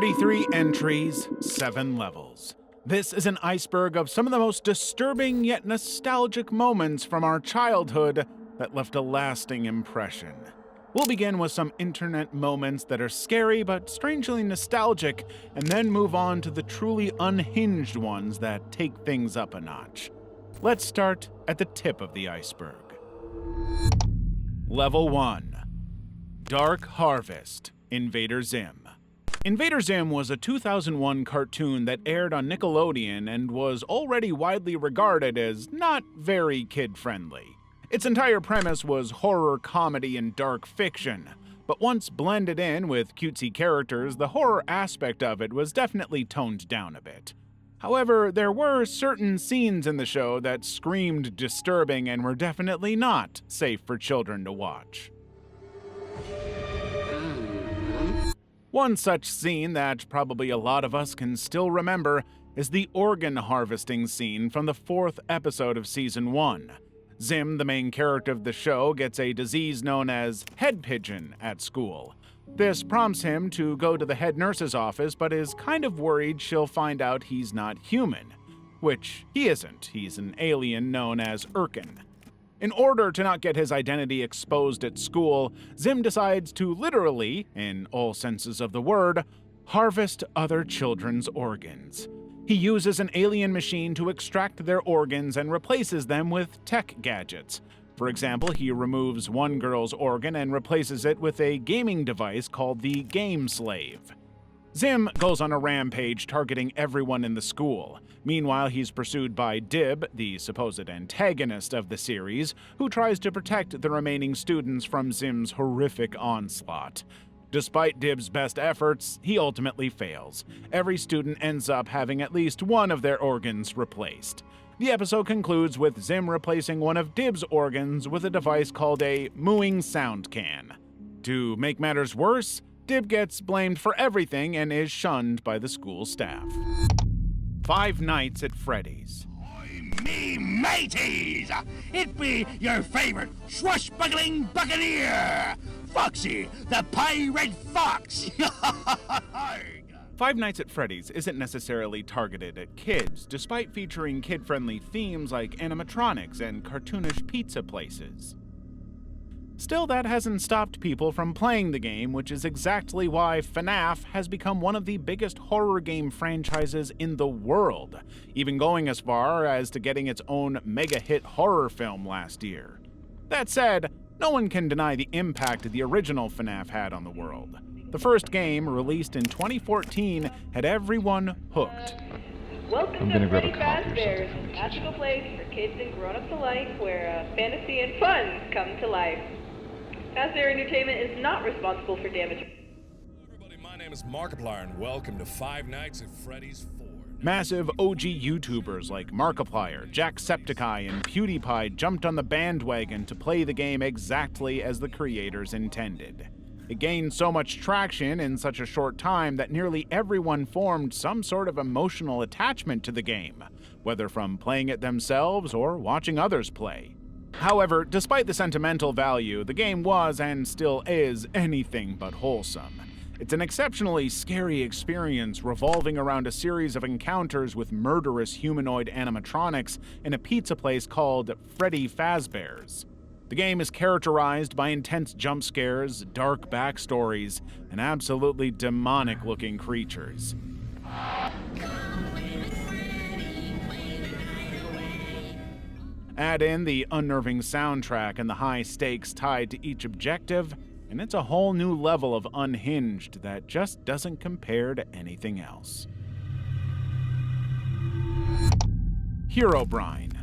33 entries, 7 levels. This is an iceberg of some of the most disturbing yet nostalgic moments from our childhood that left a lasting impression. We'll begin with some internet moments that are scary but strangely nostalgic, and then move on to the truly unhinged ones that take things up a notch. Let's start at the tip of the iceberg. Level 1. Dark Harvest, Invader Zim. Invader Zim was a 2001 cartoon that aired on Nickelodeon and was already widely regarded as not very kid-friendly. Its entire premise was horror comedy and dark fiction, but once blended in with cutesy characters, the horror aspect of it was definitely toned down a bit. However, there were certain scenes in the show that screamed disturbing and were definitely not safe for children to watch. One such scene that probably a lot of us can still remember is the organ harvesting scene from the 4th episode of Season 1. Zim, the main character of the show, gets a disease known as head pigeon at school. This prompts him to go to the head nurse's office, but is kind of worried she'll find out he's not human. Which he isn't. He's an alien known as Urkin. In order to not get his identity exposed at school, Zim decides to literally, in all senses of the word, harvest other children's organs. He uses an alien machine to extract their organs and replaces them with tech gadgets. For example, he removes one girl's organ and replaces it with a gaming device called the Game Slave. Zim goes on a rampage targeting everyone in the school. Meanwhile, he's pursued by Dib, the supposed antagonist of the series, who tries to protect the remaining students from Zim's horrific onslaught. Despite Dib's best efforts, he ultimately fails. Every student ends up having at least one of their organs replaced. The episode concludes with Zim replacing one of Dib's organs with a device called a mooing sound can. To make matters worse, Dib gets blamed for everything and is shunned by the school staff. Five Nights at Freddy's. Me mateys! It be your favorite swashbuckling buccaneer, Foxy, the Pirate Fox! Five Nights at Freddy's isn't necessarily targeted at kids, despite featuring kid-friendly themes like animatronics and cartoonish pizza places. Still, that hasn't stopped people from playing the game, which is exactly why FNAF has become one of the biggest horror game franchises in the world, even going as far as to getting its own mega-hit horror film last year. That said, no one can deny the impact the original FNAF had on the world. The first game, released in 2014, had everyone hooked. Welcome to Freddy Fazbear's, a magical place for kids and grown-ups alike, where fantasy and fun come to life. Fazbear Entertainment is not responsible for damage. Everybody, my name is Markiplier, and welcome to Five Nights at Freddy's 4. Massive OG YouTubers like Markiplier, Jacksepticeye, and PewDiePie jumped on the bandwagon to play the game exactly as the creators intended. It gained so much traction in such a short time that nearly everyone formed some sort of emotional attachment to the game, whether from playing it themselves or watching others play. However, despite the sentimental value, the game was and still is anything but wholesome. It's an exceptionally scary experience revolving around a series of encounters with murderous humanoid animatronics in a pizza place called Freddy Fazbear's. The game is characterized by intense jump scares, dark backstories, and absolutely demonic-looking creatures. Add in the unnerving soundtrack and the high stakes tied to each objective, and it's a whole new level of unhinged that just doesn't compare to anything else. Herobrine.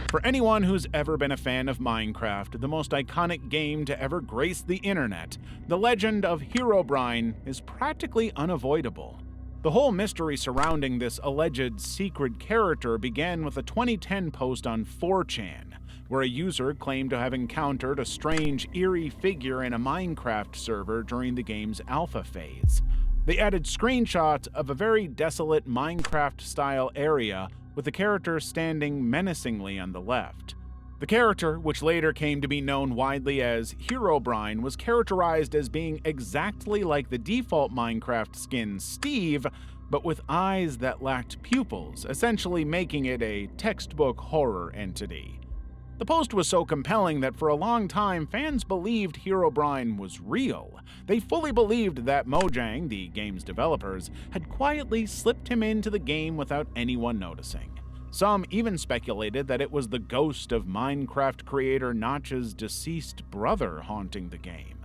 For anyone who's ever been a fan of Minecraft, the most iconic game to ever grace the internet, the legend of Herobrine is practically unavoidable. The whole mystery surrounding this alleged secret character began with a 2010 post on 4chan, where a user claimed to have encountered a strange, eerie figure in a Minecraft server during the game's alpha phase. They added screenshots of a very desolate Minecraft-style area with the character standing menacingly on the left. The character, which later came to be known widely as Herobrine, was characterized as being exactly like the default Minecraft skin Steve, but with eyes that lacked pupils, essentially making it a textbook horror entity. The post was so compelling that for a long time fans believed Herobrine was real. They fully believed that Mojang, the game's developers, had quietly slipped him into the game without anyone noticing. Some even speculated that it was the ghost of Minecraft creator Notch's deceased brother haunting the game.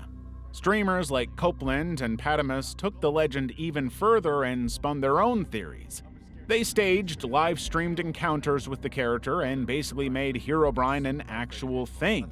Streamers like Copeland and Patamus took the legend even further and spun their own theories. They staged live-streamed encounters with the character and basically made Herobrine an actual thing.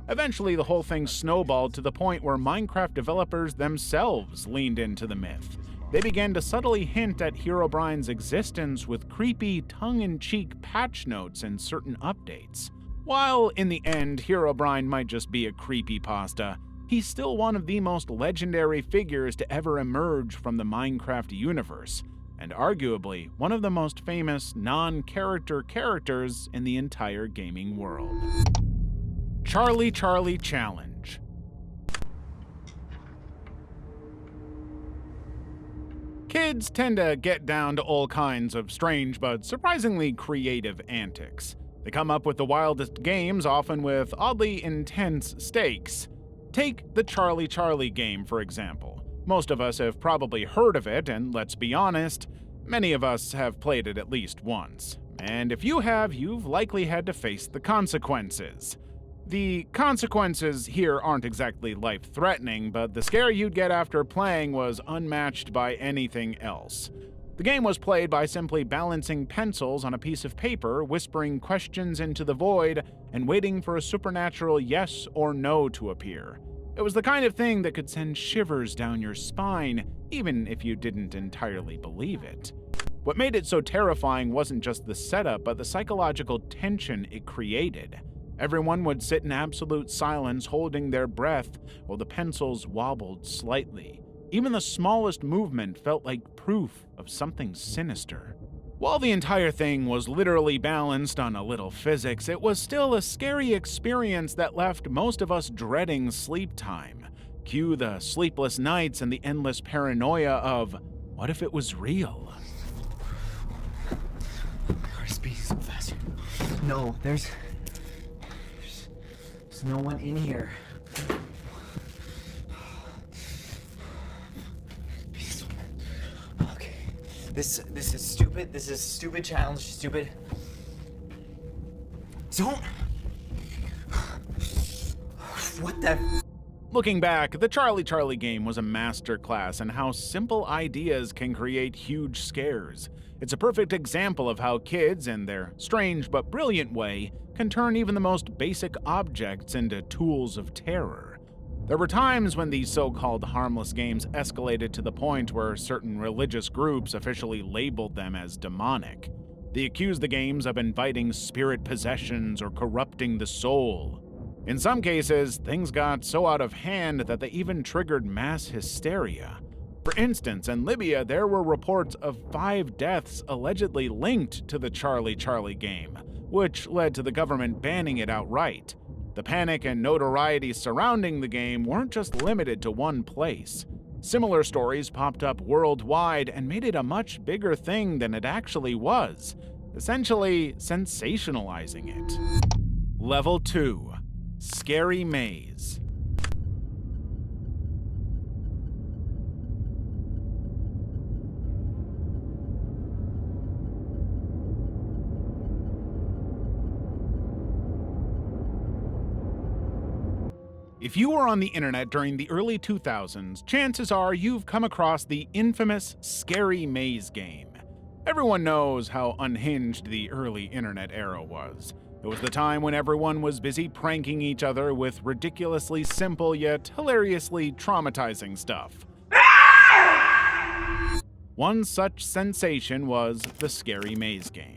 Eventually, the whole thing snowballed to the point where Minecraft developers themselves leaned into the myth. They began to subtly hint at Herobrine's existence with creepy, tongue-in-cheek patch notes and certain updates. While, in the end, Herobrine might just be a creepypasta, he's still one of the most legendary figures to ever emerge from the Minecraft universe, and arguably one of the most famous non-character characters in the entire gaming world. Charlie Charlie Challenge. Kids tend to get down to all kinds of strange but surprisingly creative antics. They come up with the wildest games, often with oddly intense stakes. Take the Charlie Charlie game, for example. Most of us have probably heard of it, and let's be honest, many of us have played it at least once. And if you have, you've likely had to face the consequences. The consequences here aren't exactly life-threatening, but the scare you'd get after playing was unmatched by anything else. The game was played by simply balancing pencils on a piece of paper, whispering questions into the void, and waiting for a supernatural yes or no to appear. It was the kind of thing that could send shivers down your spine, even if you didn't entirely believe it. What made it so terrifying wasn't just the setup, but the psychological tension it created. Everyone would sit in absolute silence, holding their breath, while the pencils wobbled slightly. Even the smallest movement felt like proof of something sinister. While the entire thing was literally balanced on a little physics, it was still a scary experience that left most of us dreading sleep time. Cue the sleepless nights and the endless paranoia of, what if it was real? Heart is beating so fast. No, there's no one in here. Okay. This is stupid. This is stupid challenge. Stupid. Don't. What the? Looking back, the Charlie Charlie game was a masterclass in how simple ideas can create huge scares. It's a perfect example of how kids, in their strange but brilliant way, can turn even the most basic objects into tools of terror. There were times when these so-called harmless games escalated to the point where certain religious groups officially labeled them as demonic. They accused the games of inviting spirit possessions or corrupting the soul. In some cases, things got so out of hand that they even triggered mass hysteria. For instance, in Libya, there were reports of 5 deaths allegedly linked to the Charlie Charlie game, which led to the government banning it outright. The panic and notoriety surrounding the game weren't just limited to one place. Similar stories popped up worldwide and made it a much bigger thing than it actually was, essentially sensationalizing it. Level 2. Scary Maze. If you were on the internet during the early 2000s, chances are you've come across the infamous Scary Maze game. Everyone knows how unhinged the early internet era was. It was the time when everyone was busy pranking each other with ridiculously simple yet hilariously traumatizing stuff. One such sensation was the Scary Maze game.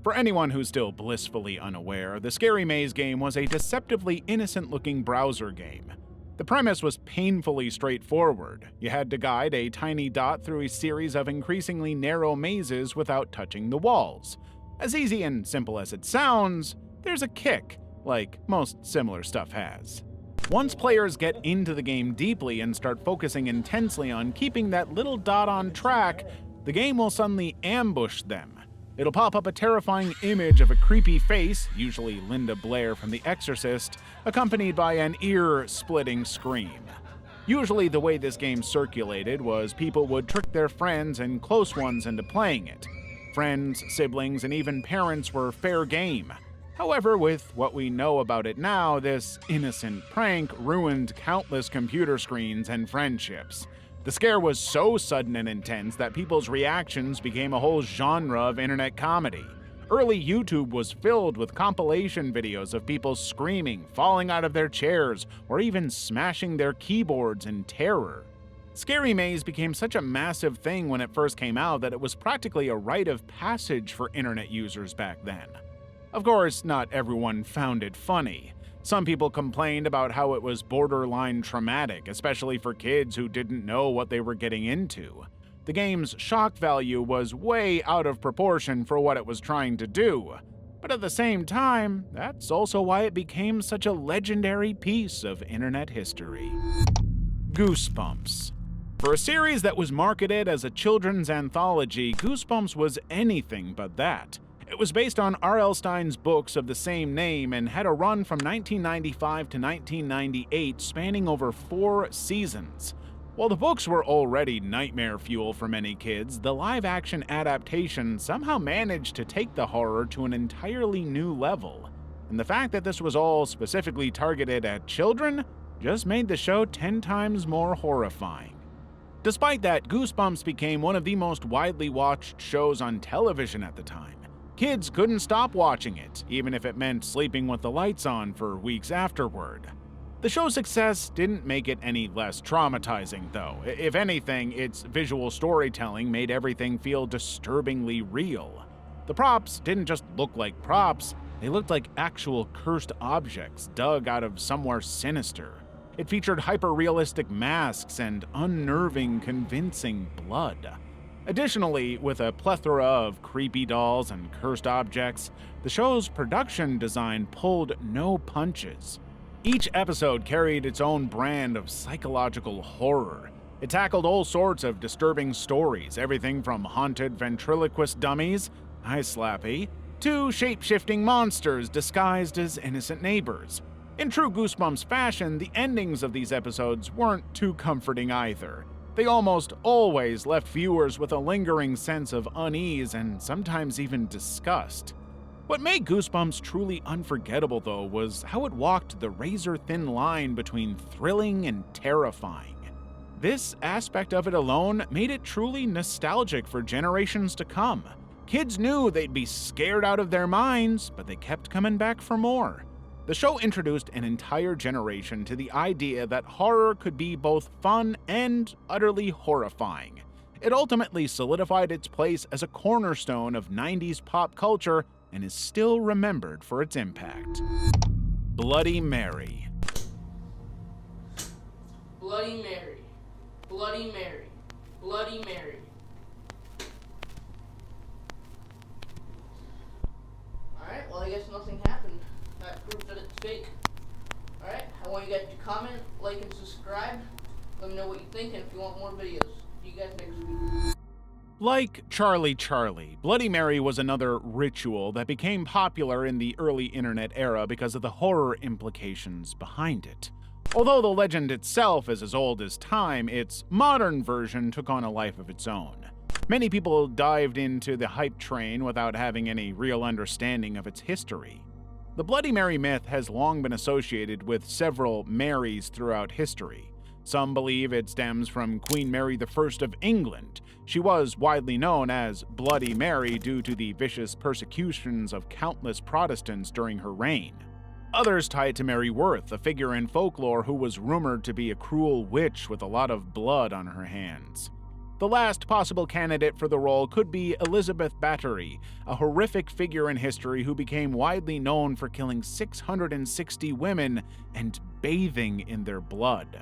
For anyone who's still blissfully unaware, the Scary Maze game was a deceptively innocent-looking browser game. The premise was painfully straightforward. You had to guide a tiny dot through a series of increasingly narrow mazes without touching the walls. As easy and simple as it sounds, there's a kick. like most similar stuff has. Once players get into the game deeply and start focusing intensely on keeping that little dot on track, the game will suddenly ambush them. It'll pop up a terrifying image of a creepy face, usually Linda Blair from The Exorcist, accompanied by an ear-splitting scream. Usually the way this game circulated was people would trick their friends and close ones into playing it. Friends, siblings, and even parents were fair game. However, with what we know about it now, this innocent prank ruined countless computer screens and friendships. The scare was so sudden and intense that people's reactions became a whole genre of internet comedy. Early YouTube was filled with compilation videos of people screaming, falling out of their chairs, or even smashing their keyboards in terror. Scary Maze became such a massive thing when it first came out that it was practically a rite of passage for internet users back then. Of course, not everyone found it funny. Some people complained about how it was borderline traumatic, especially for kids who didn't know what they were getting into. The game's shock value was way out of proportion for what it was trying to do. But at the same time, that's also why it became such a legendary piece of internet history. Goosebumps. For a series that was marketed as a children's anthology, Goosebumps was anything but that. It was based on R.L. Stine's books of the same name and had a run from 1995 to 1998 spanning over 4 seasons. While the books were already nightmare fuel for many kids, the live-action adaptation somehow managed to take the horror to an entirely new level. And the fact that this was all specifically targeted at children just made the show 10 times more horrifying. Despite that, Goosebumps became one of the most widely watched shows on television at the time. Kids couldn't stop watching it, even if it meant sleeping with the lights on for weeks afterward. The show's success didn't make it any less traumatizing, though. If anything, its visual storytelling made everything feel disturbingly real. The props didn't just look like props, they looked like actual cursed objects dug out of somewhere sinister. It featured hyper-realistic masks and unnerving, convincing blood. Additionally, with a plethora of creepy dolls and cursed objects, the show's production design pulled no punches. Each episode carried its own brand of psychological horror. It tackled all sorts of disturbing stories, everything from haunted ventriloquist dummies, hi Slappy, to shape-shifting monsters disguised as innocent neighbors. In true Goosebumps fashion, the endings of these episodes weren't too comforting either. They almost always left viewers with a lingering sense of unease and sometimes even disgust. What made Goosebumps truly unforgettable, though, was how it walked the razor-thin line between thrilling and terrifying. This aspect of it alone made it truly nostalgic for generations to come. Kids knew they'd be scared out of their minds, but they kept coming back for more. The show introduced an entire generation to the idea that horror could be both fun and utterly horrifying. It ultimately solidified its place as a cornerstone of 90s pop culture and is still remembered for its impact. Bloody Mary. Bloody Mary. Bloody Mary. Bloody Mary. Alright, well I guess nothing happened. That proves that it's fake. Alright, I want you guys to comment, like, and subscribe. Let me know what you think and if you want more videos. See you guys next week. Like Charlie Charlie, Bloody Mary was another ritual that became popular in the early internet era because of the horror implications behind it. Although the legend itself is as old as time, its modern version took on a life of its own. Many people dived into the hype train without having any real understanding of its history. The Bloody Mary myth has long been associated with several Marys throughout history. Some believe it stems from Queen Mary I of England. She was widely known as Bloody Mary due to the vicious persecutions of countless Protestants during her reign. Others tie it to Mary Worth, a figure in folklore who was rumored to be a cruel witch with a lot of blood on her hands. The last possible candidate for the role could be Elizabeth Bathory, a horrific figure in history who became widely known for killing 660 women and bathing in their blood.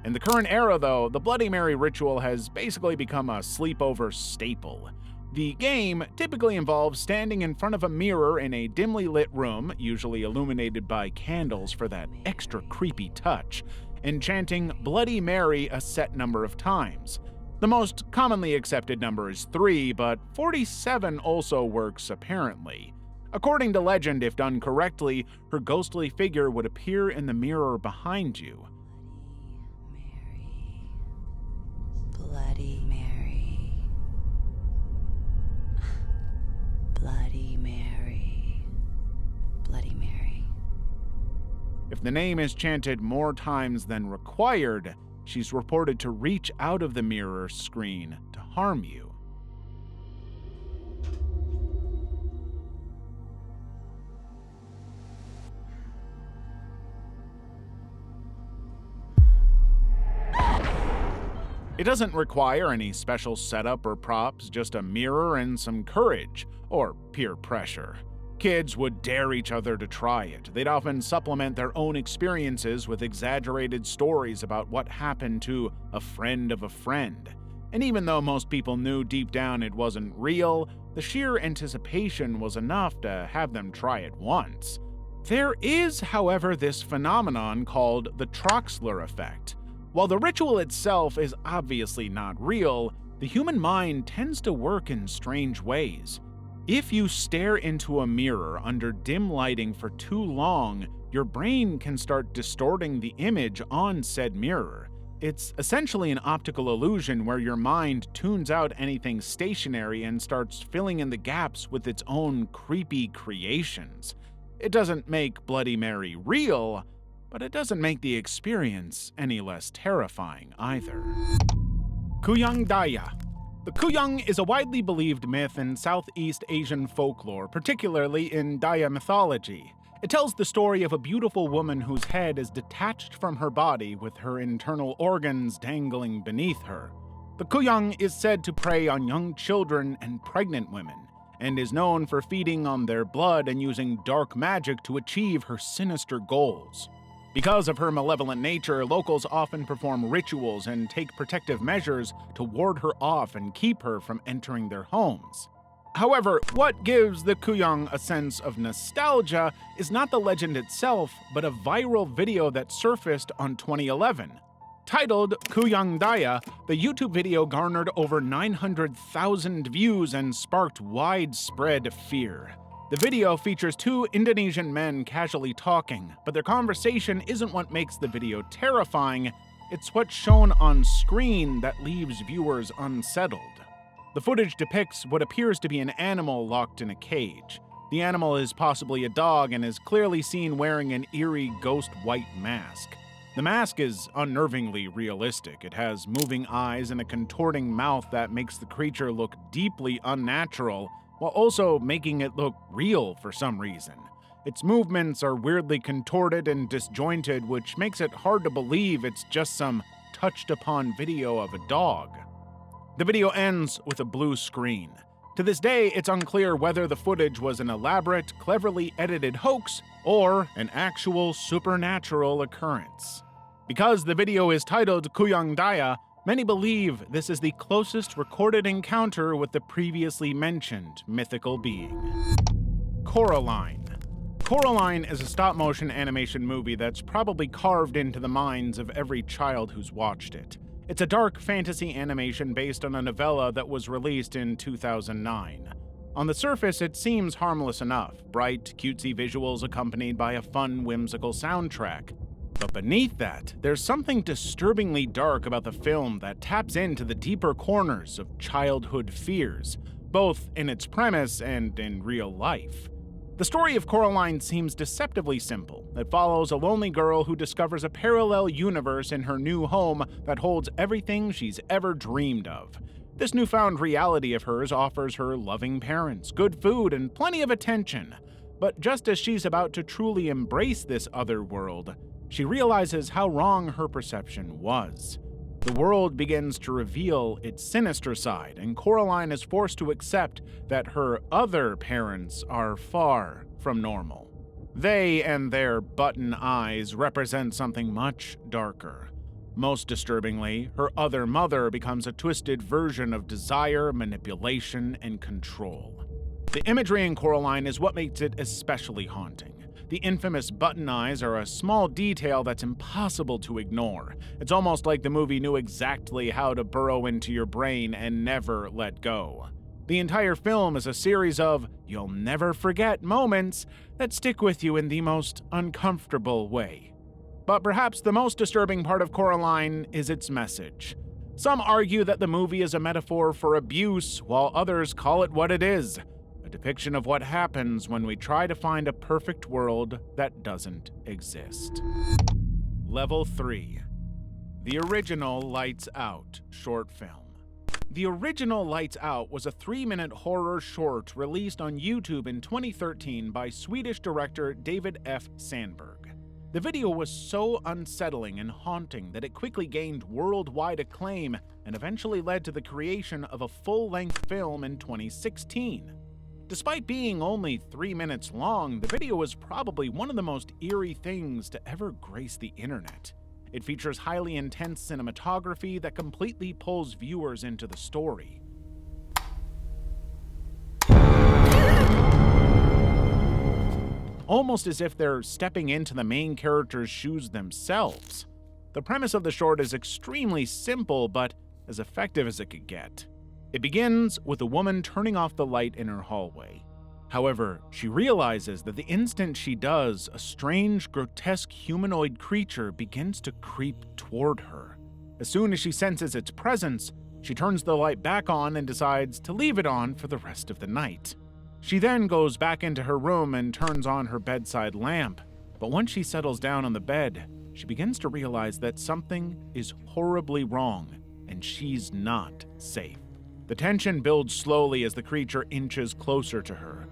In the current era, though, the Bloody Mary ritual has basically become a sleepover staple. The game typically involves standing in front of a mirror in a dimly lit room, usually illuminated by candles for that extra creepy touch, and chanting Bloody Mary a set number of times. The most commonly accepted number is 3, but 47 also works apparently. According to legend, if done correctly, her ghostly figure would appear in the mirror behind you. Bloody Mary. Bloody Mary. Bloody Mary. If the name is chanted more times than required, she's reported to reach out of the mirror screen to harm you. It doesn't require any special setup or props, just a mirror and some courage, or peer pressure. Kids would dare each other to try it. They'd often supplement their own experiences with exaggerated stories about what happened to a friend of a friend. And even though most people knew deep down it wasn't real, the sheer anticipation was enough to have them try it once. There is, however, this phenomenon called the Troxler effect. While the ritual itself is obviously not real, the human mind tends to work in strange ways. If you stare into a mirror under dim lighting for too long, your brain can start distorting the image on said mirror. It's essentially an optical illusion where your mind tunes out anything stationary and starts filling in the gaps with its own creepy creations. It doesn't make Bloody Mary real, but it doesn't make the experience any less terrifying either. Kuyang Daya. The Kuyang is a widely believed myth in Southeast Asian folklore, particularly in Daya mythology. It tells the story of a beautiful woman whose head is detached from her body with her internal organs dangling beneath her. The Kuyang is said to prey on young children and pregnant women, and is known for feeding on their blood and using dark magic to achieve her sinister goals. Because of her malevolent nature, locals often perform rituals and take protective measures to ward her off and keep her from entering their homes. However, what gives the Kuyang a sense of nostalgia is not the legend itself, but a viral video that surfaced on 2011. Titled Kuyang Daya, the YouTube video garnered over 900,000 views and sparked widespread fear. The video features two Indonesian men casually talking, but their conversation isn't what makes the video terrifying, it's what's shown on screen that leaves viewers unsettled. The footage depicts what appears to be an animal locked in a cage. The animal is possibly a dog and is clearly seen wearing an eerie ghost white mask. The mask is unnervingly realistic. It has moving eyes and a contorting mouth that makes the creature look deeply unnatural, while also making it look real for some reason. Its movements are weirdly contorted and disjointed, which makes it hard to believe it's just some touched-upon video of a dog. The video ends with a blue screen. To this day, it's unclear whether the footage was an elaborate, cleverly edited hoax or an actual supernatural occurrence. Because the video is titled Kuyang Daya, many believe this is the closest recorded encounter with the previously mentioned mythical being. Coraline. Coraline is a stop-motion animation movie that's probably carved into the minds of every child who's watched it. It's a dark fantasy animation based on a novella that was released in 2009. On the surface, it seems harmless enough, bright, cutesy visuals accompanied by a fun, whimsical soundtrack. But beneath that, there's something disturbingly dark about the film that taps into the deeper corners of childhood fears, both in its premise and in real life. The story of Coraline seems deceptively simple. It follows a lonely girl who discovers a parallel universe in her new home that holds everything she's ever dreamed of. This newfound reality of hers offers her loving parents, good food, and plenty of attention. But just as she's about to truly embrace this other world, she realizes how wrong her perception was. The world begins to reveal its sinister side, and Coraline is forced to accept that her other parents are far from normal. They and their button eyes represent something much darker. Most disturbingly, her other mother becomes a twisted version of desire, manipulation, and control. The imagery in Coraline is what makes it especially haunting. The infamous button eyes are a small detail that's impossible to ignore. It's almost like the movie knew exactly how to burrow into your brain and never let go. The entire film is a series of you'll never forget moments that stick with you in the most uncomfortable way. But perhaps the most disturbing part of Coraline is its message. Some argue that the movie is a metaphor for abuse, while others call it what it is, a depiction of what happens when we try to find a perfect world that doesn't exist. Level 3. The original Lights Out short film. The original Lights Out was a 3-minute horror short released on YouTube in 2013 by Swedish director David F. Sandberg. The video was so unsettling and haunting that it quickly gained worldwide acclaim and eventually led to the creation of a full-length film in 2016. Despite being only 3 minutes long, the video was probably one of the most eerie things to ever grace the internet. It features highly intense cinematography that completely pulls viewers into the story. Almost as if they're stepping into the main character's shoes themselves. The premise of the short is extremely simple, but as effective as it could get. It begins with a woman turning off the light in her hallway. However, she realizes that the instant she does, a strange, grotesque humanoid creature begins to creep toward her. As soon as she senses its presence, she turns the light back on and decides to leave it on for the rest of the night. She then goes back into her room and turns on her bedside lamp, but once she settles down on the bed, she begins to realize that something is horribly wrong and she's not safe. The tension builds slowly as the creature inches closer to her.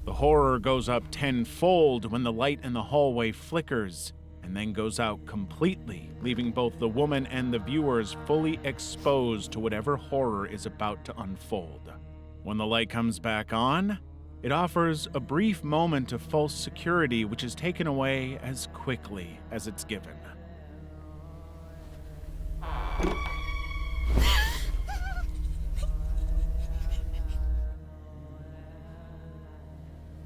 The horror goes up tenfold when the light in the hallway flickers and then goes out completely, leaving both the woman and the viewers fully exposed to whatever horror is about to unfold. When the light comes back on, it offers a brief moment of false security which is taken away as quickly as it's given.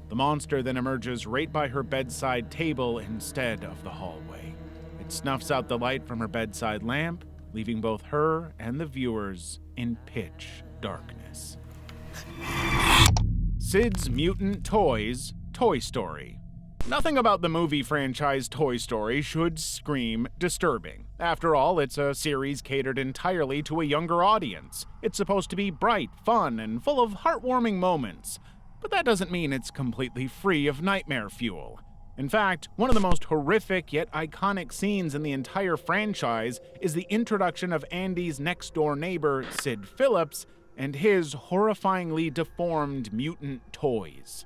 The monster then emerges right by her bedside table instead of the hallway. It snuffs out the light from her bedside lamp, leaving both her and the viewers in pitch darkness. Sid's Mutant Toys Toy Story. Nothing about the movie franchise Toy Story should scream disturbing. After all, it's a series catered entirely to a younger audience. It's supposed to be bright, fun, and full of heartwarming moments. But that doesn't mean it's completely free of nightmare fuel. In fact, one of the most horrific yet iconic scenes in the entire franchise is the introduction of Andy's next-door neighbor, Sid Phillips, and his horrifyingly deformed mutant toys.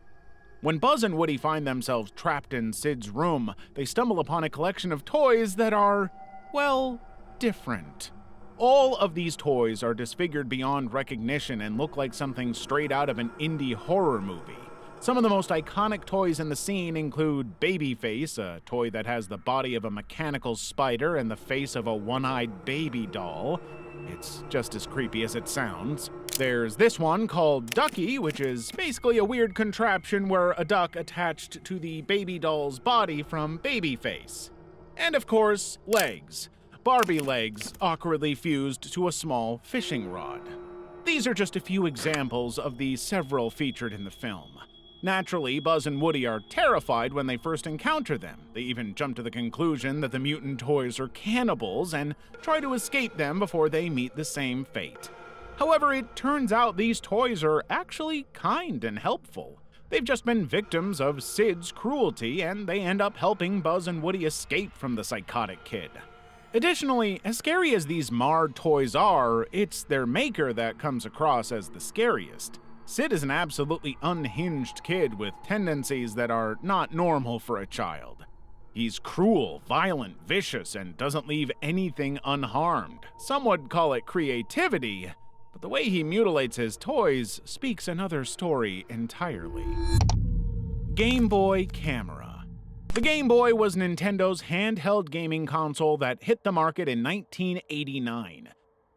When Buzz and Woody find themselves trapped in Sid's room, they stumble upon a collection of toys that are, well, different. All of these toys are disfigured beyond recognition and look like something straight out of an indie horror movie. Some of the most iconic toys in the scene include Babyface, a toy that has the body of a mechanical spider and the face of a one-eyed baby doll. It's just as creepy as it sounds. There's this one called Ducky, which is basically a weird contraption where a duck attached to the baby doll's body from Babyface. And of course, legs. Barbie legs awkwardly fused to a small fishing rod. These are just a few examples of the several featured in the film. Naturally, Buzz and Woody are terrified when they first encounter them. They even jump to the conclusion that the mutant toys are cannibals and try to escape them before they meet the same fate. However, it turns out these toys are actually kind and helpful. They've just been victims of Sid's cruelty, and they end up helping Buzz and Woody escape from the psychotic kid. Additionally, as scary as these marred toys are, it's their maker that comes across as the scariest. Sid is an absolutely unhinged kid with tendencies that are not normal for a child. He's cruel, violent, vicious, and doesn't leave anything unharmed. Some would call it creativity, but but the way he mutilates his toys speaks another story entirely. Game Boy Camera. The Game Boy was Nintendo's handheld gaming console that hit the market in 1989.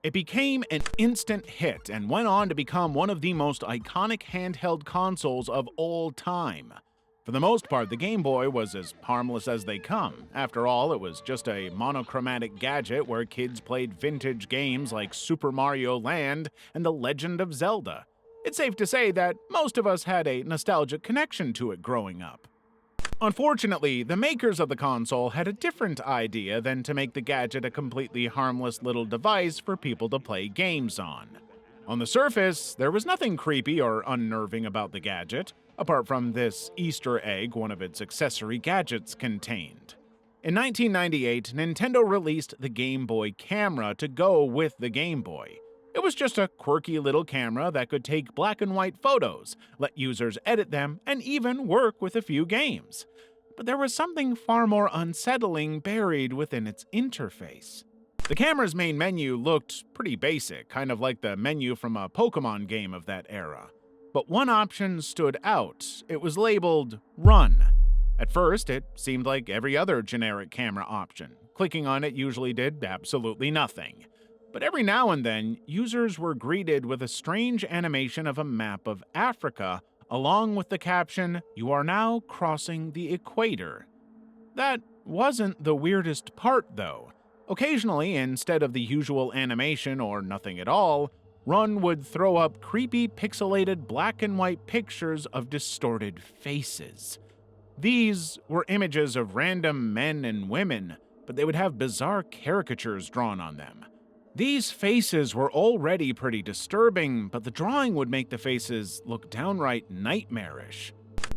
It became an instant hit and went on to become one of the most iconic handheld consoles of all time. For the most part, the Game Boy was as harmless as they come. After all, it was just a monochromatic gadget where kids played vintage games like Super Mario Land and The Legend of Zelda. It's safe to say that most of us had a nostalgic connection to it growing up. Unfortunately, the makers of the console had a different idea than to make the gadget a completely harmless little device for people to play games on. On the surface, there was nothing creepy or unnerving about the gadget, apart from this Easter egg one of its accessory gadgets contained. In 1998, Nintendo released the Game Boy Camera to go with the Game Boy. It was just a quirky little camera that could take black and white photos, let users edit them, and even work with a few games. But there was something far more unsettling buried within its interface. The camera's main menu looked pretty basic, kind of like the menu from a Pokemon game of that era. But one option stood out. It was labeled Run. At first, it seemed like every other generic camera option. Clicking on it usually did absolutely nothing. But every now and then, users were greeted with a strange animation of a map of Africa, along with the caption, "You are now crossing the equator." That wasn't the weirdest part, though. Occasionally, instead of the usual animation or nothing at all, Run would throw up creepy pixelated black and white pictures of distorted faces. These were images of random men and women, but they would have bizarre caricatures drawn on them. These faces were already pretty disturbing, but the drawing would make the faces look downright nightmarish.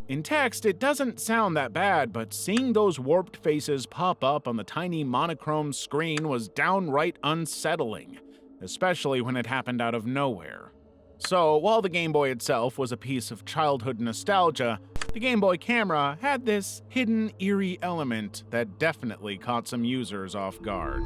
In text, it doesn't sound that bad, but seeing those warped faces pop up on the tiny monochrome screen was downright unsettling, especially when it happened out of nowhere. So, while the Game Boy itself was a piece of childhood nostalgia, the Game Boy Camera had this hidden, eerie element that definitely caught some users off guard.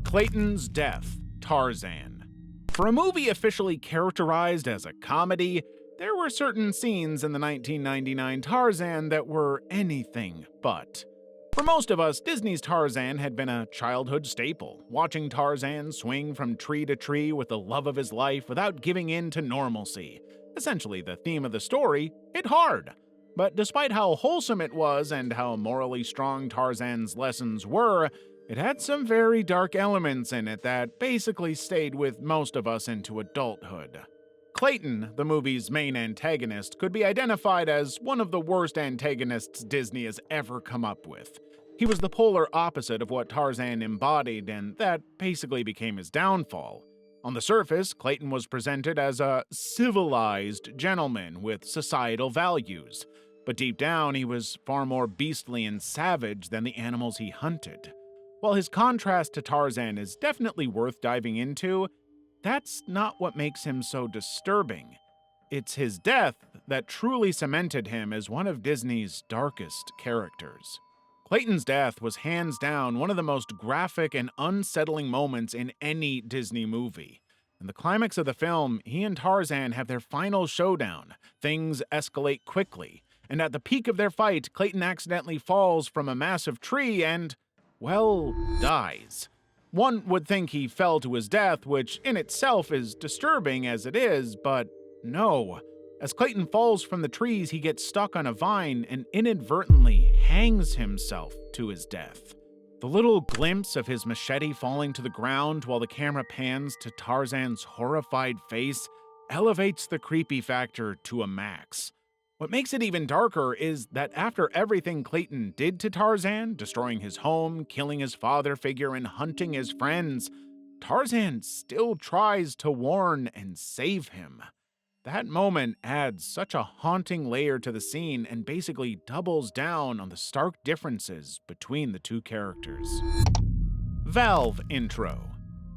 Clayton's death, Tarzan. For a movie officially characterized as a comedy, there were certain scenes in the 1999 Tarzan that were anything but. For most of us, Disney's Tarzan had been a childhood staple. Watching Tarzan swing from tree to tree with the love of his life without giving in to normalcy. Essentially, the theme of the story hit hard. But despite how wholesome it was and how morally strong Tarzan's lessons were, it had some very dark elements in it that basically stayed with most of us into adulthood. Clayton, the movie's main antagonist, could be identified as one of the worst antagonists Disney has ever come up with. He was the polar opposite of what Tarzan embodied, and that basically became his downfall. On the surface, Clayton was presented as a civilized gentleman with societal values, but deep down he was far more beastly and savage than the animals he hunted. While his contrast to Tarzan is definitely worth diving into, that's not what makes him so disturbing. It's his death that truly cemented him as one of Disney's darkest characters. Clayton's death was hands down one of the most graphic and unsettling moments in any Disney movie. In the climax of the film, he and Tarzan have their final showdown. Things escalate quickly, and at the peak of their fight, Clayton accidentally falls from a massive tree and, well, dies. One would think he fell to his death, which in itself is disturbing as it is, but no. As Clayton falls from the trees, he gets stuck on a vine and inadvertently hangs himself to his death. The little glimpse of his machete falling to the ground while the camera pans to Tarzan's horrified face elevates the creepy factor to a max. What makes it even darker is that after everything Clayton did to Tarzan, destroying his home, killing his father figure, and hunting his friends, Tarzan still tries to warn and save him. That moment adds such a haunting layer to the scene and basically doubles down on the stark differences between the two characters. Valve intro.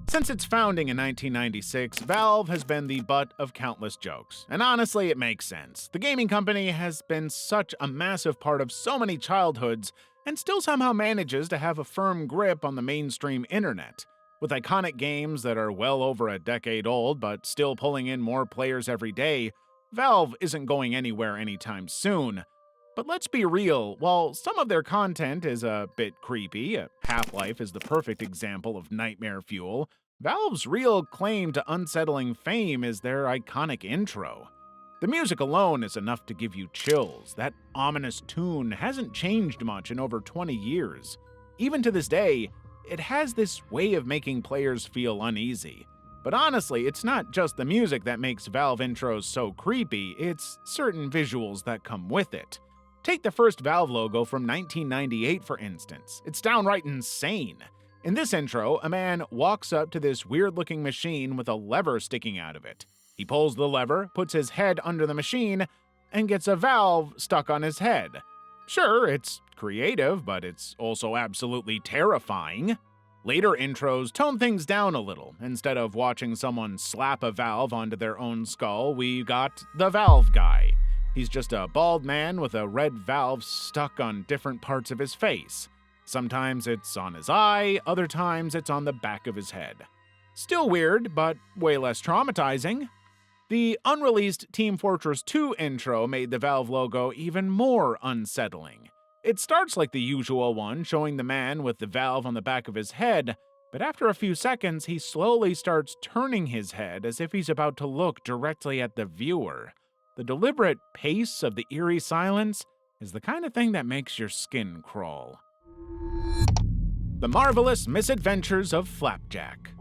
Since its founding in 1996, Valve has been the butt of countless jokes, and honestly, it makes sense. The gaming company has been such a massive part of so many childhoods, and still somehow manages to have a firm grip on the mainstream internet. With iconic games that are well over a decade old but still pulling in more players every day, Valve isn't going anywhere anytime soon. But let's be real, while some of their content is a bit creepy, Half-Life is the perfect example of nightmare fuel, Valve's real claim to unsettling fame is their iconic intro. The music alone is enough to give you chills. That ominous tune hasn't changed much in over 20 years. Even to this day, it has this way of making players feel uneasy. But honestly, it's not just the music that makes Valve intros so creepy, it's certain visuals that come with it. Take the first Valve logo from 1998, for instance. It's downright insane. In this intro, a man walks up to this weird-looking machine with a lever sticking out of it. He pulls the lever, puts his head under the machine, and gets a valve stuck on his head. Sure, it's creative, but it's also absolutely terrifying. Later intros tone things down a little. Instead of watching someone slap a valve onto their own skull, we got the Valve Guy. He's just a bald man with a red valve stuck on different parts of his face. Sometimes it's on his eye, other times it's on the back of his head. Still weird, but way less traumatizing. The unreleased Team Fortress 2 intro made the Valve logo even more unsettling. It starts like the usual one, showing the man with the valve on the back of his head, but after a few seconds, he slowly starts turning his head as if he's about to look directly at the viewer. The deliberate pace of the eerie silence is the kind of thing that makes your skin crawl. The Marvelous Misadventures of Flapjack.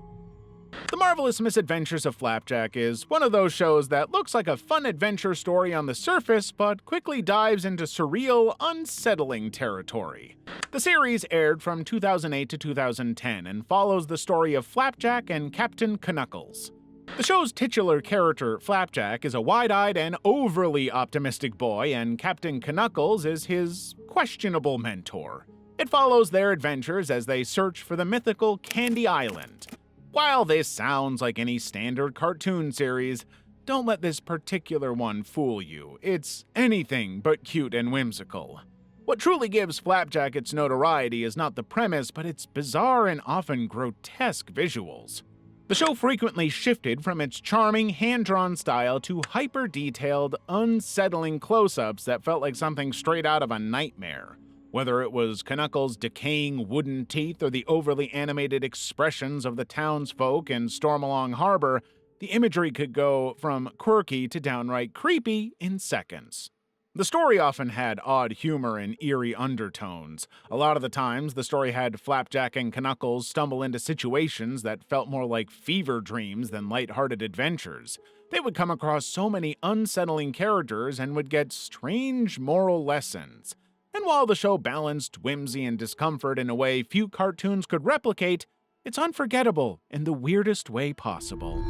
The Marvelous Misadventures of Flapjack is one of those shows that looks like a fun adventure story on the surface, but quickly dives into surreal, unsettling territory. The series aired from 2008 to 2010 and follows the story of Flapjack and Captain Knuckles. The show's titular character, Flapjack, is a wide-eyed and overly optimistic boy, and Captain Knuckles is his questionable mentor. It follows their adventures as they search for the mythical Candy Island. While this sounds like any standard cartoon series, don't let this particular one fool you. It's anything but cute and whimsical. What truly gives Flapjack its notoriety is not the premise, but its bizarre and often grotesque visuals. The show frequently shifted from its charming, hand-drawn style to hyper-detailed, unsettling close-ups that felt like something straight out of a nightmare. Whether it was Knuckles' decaying wooden teeth or the overly animated expressions of the townsfolk in Stormalong Harbor, the imagery could go from quirky to downright creepy in seconds. The story often had odd humor and eerie undertones. A lot of the times, the story had Flapjack and Knuckles stumble into situations that felt more like fever dreams than lighthearted adventures. They would come across so many unsettling characters and would get strange moral lessons. And while the show balanced whimsy and discomfort in a way few cartoons could replicate, it's unforgettable in the weirdest way possible.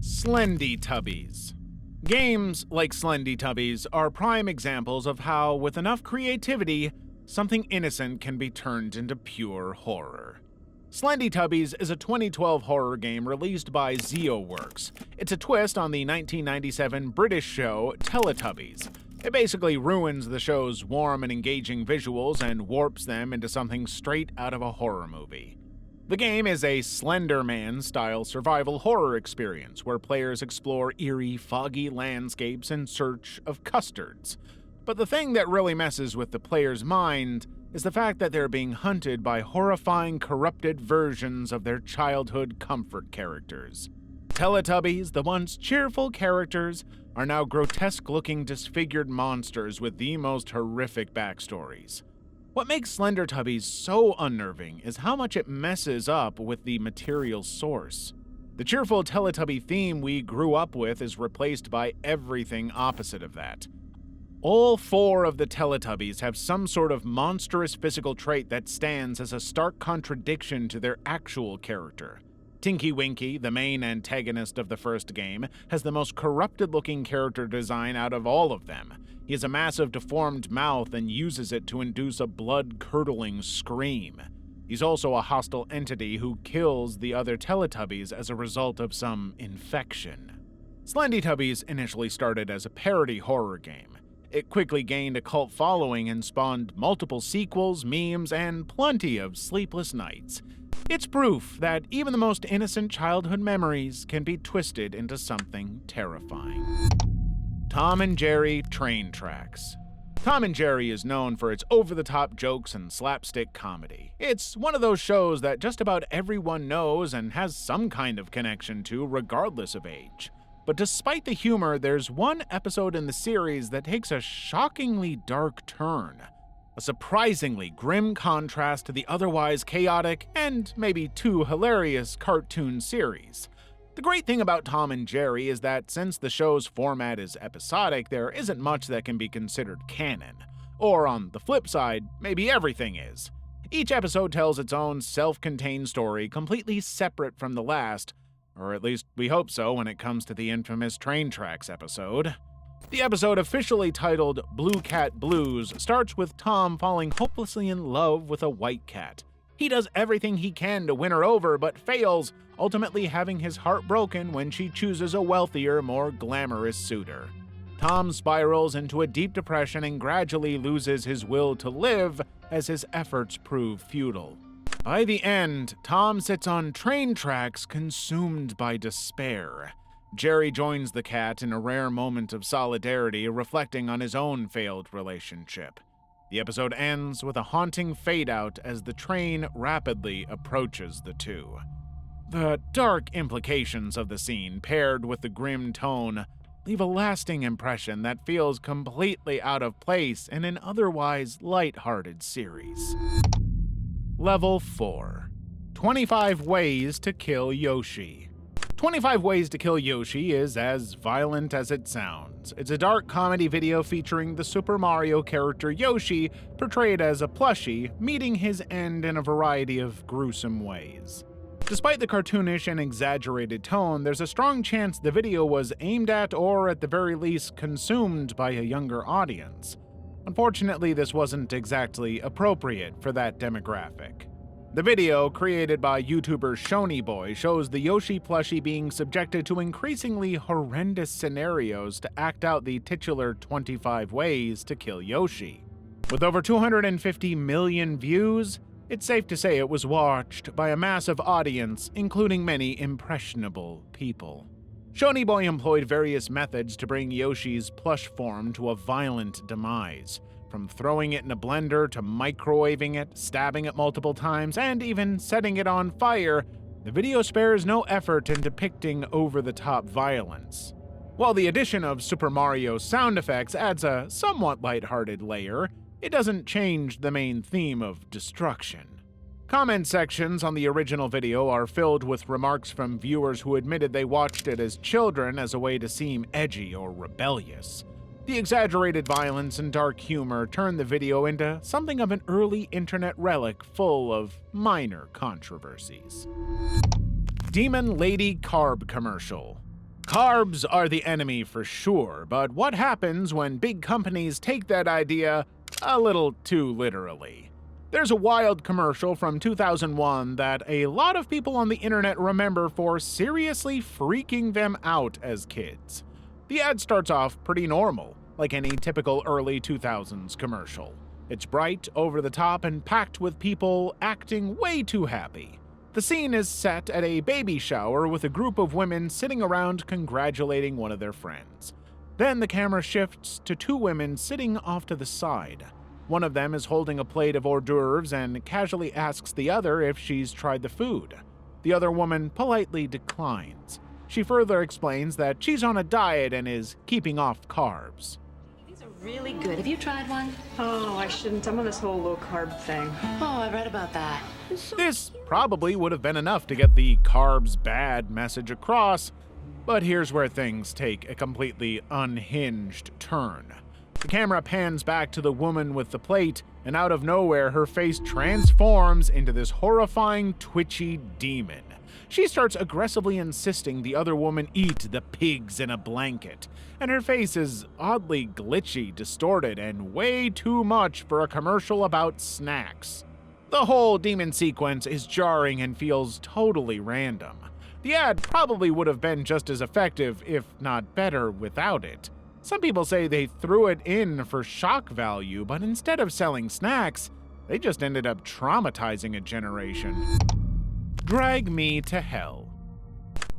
Slendytubbies. Games like Slendytubbies are prime examples of how, with enough creativity, something innocent can be turned into pure horror. Slendytubbies is a 2012 horror game released by ZeoWorks. It's a twist on the 1997 British show Teletubbies. It basically ruins the show's warm and engaging visuals and warps them into something straight out of a horror movie. The game is a Slender Man-style survival horror experience where players explore eerie, foggy landscapes in search of custards. But the thing that really messes with the player's mind is the fact that they're being hunted by horrifying, corrupted versions of their childhood comfort characters. Teletubbies, the once cheerful characters, are now grotesque-looking disfigured monsters with the most horrific backstories. What makes Slendertubbies so unnerving is how much it messes up with the material source. The cheerful Teletubby theme we grew up with is replaced by everything opposite of that. All 4 of the Teletubbies have some sort of monstrous physical trait that stands as a stark contradiction to their actual character. Tinky Winky, the main antagonist of the first game, has the most corrupted-looking character design out of all of them. He has a massive deformed mouth and uses it to induce a blood-curdling scream. He's also a hostile entity who kills the other Teletubbies as a result of some infection. Slendytubbies initially started as a parody horror game. It quickly gained a cult following and spawned multiple sequels, memes, and plenty of sleepless nights. It's proof that even the most innocent childhood memories can be twisted into something terrifying. Tom and Jerry Train Tracks. Tom and Jerry is known for its over-the-top jokes and slapstick comedy. It's one of those shows that just about everyone knows and has some kind of connection to, regardless of age. But despite the humor, there's one episode in the series that takes a shockingly dark turn. A surprisingly grim contrast to the otherwise chaotic and maybe too hilarious cartoon series. The great thing about Tom and Jerry is that since the show's format is episodic, there isn't much that can be considered canon. Or on the flip side, maybe everything is. Each episode tells its own self-contained story completely separate from the last, or at least we hope so when it comes to the infamous Train Tracks episode. The episode, officially titled Blue Cat Blues, starts with Tom falling hopelessly in love with a white cat. He does everything he can to win her over, but fails, ultimately having his heart broken when she chooses a wealthier, more glamorous suitor. Tom spirals into a deep depression and gradually loses his will to live as his efforts prove futile. By the end, Tom sits on train tracks consumed by despair. Jerry joins the cat in a rare moment of solidarity, reflecting on his own failed relationship. The episode ends with a haunting fade-out as the train rapidly approaches the two. The dark implications of the scene, paired with the grim tone, leave a lasting impression that feels completely out of place in an otherwise light-hearted series. Level 4. 25 Ways to Kill Yoshi. 25 Ways to Kill Yoshi is as violent as it sounds. It's a dark comedy video featuring the Super Mario character Yoshi, portrayed as a plushie, meeting his end in a variety of gruesome ways. Despite the cartoonish and exaggerated tone, there's a strong chance the video was aimed at or at the very least consumed by a younger audience. Unfortunately, this wasn't exactly appropriate for that demographic. The video, created by YouTuber Shonyboy, shows the Yoshi plushie being subjected to increasingly horrendous scenarios to act out the titular 25 Ways to Kill Yoshi. With over 250 million views, it's safe to say it was watched by a massive audience, including many impressionable people. Shonyboy employed various methods to bring Yoshi's plush form to a violent demise. From throwing it in a blender to microwaving it, stabbing it multiple times, and even setting it on fire, the video spares no effort in depicting over-the-top violence. While the addition of Super Mario sound effects adds a somewhat lighthearted layer, it doesn't change the main theme of destruction. Comment sections on the original video are filled with remarks from viewers who admitted they watched it as children as a way to seem edgy or rebellious. The exaggerated violence and dark humor turned the video into something of an early internet relic full of minor controversies. Demon Lady Carb Commercial. Carbs are the enemy for sure, but what happens when big companies take that idea a little too literally? There's a wild commercial from 2001 that a lot of people on the internet remember for seriously freaking them out as kids. The ad starts off pretty normal, like any typical early 2000s commercial. It's bright, over the top, and packed with people acting way too happy. The scene is set at a baby shower with a group of women sitting around congratulating one of their friends. Then the camera shifts to two women sitting off to the side. One of them is holding a plate of hors d'oeuvres and casually asks the other if she's tried the food. The other woman politely declines. She further explains that she's on a diet and is keeping off carbs. These are really good. Have you tried one? Oh, I shouldn't. I'm on this whole low-carb thing. Oh, I read about that. This probably would have been enough to get the carbs bad message across, but here's where things take a completely unhinged turn. The camera pans back to the woman with the plate, and out of nowhere, her face transforms into this horrifying, twitchy demon. She starts aggressively insisting the other woman eat the pigs in a blanket, and her face is oddly glitchy, distorted, and way too much for a commercial about snacks. The whole demon sequence is jarring and feels totally random. The ad probably would have been just as effective, if not better, without it. Some people say they threw it in for shock value, but instead of selling snacks, they just ended up traumatizing a generation. Drag Me to Hell.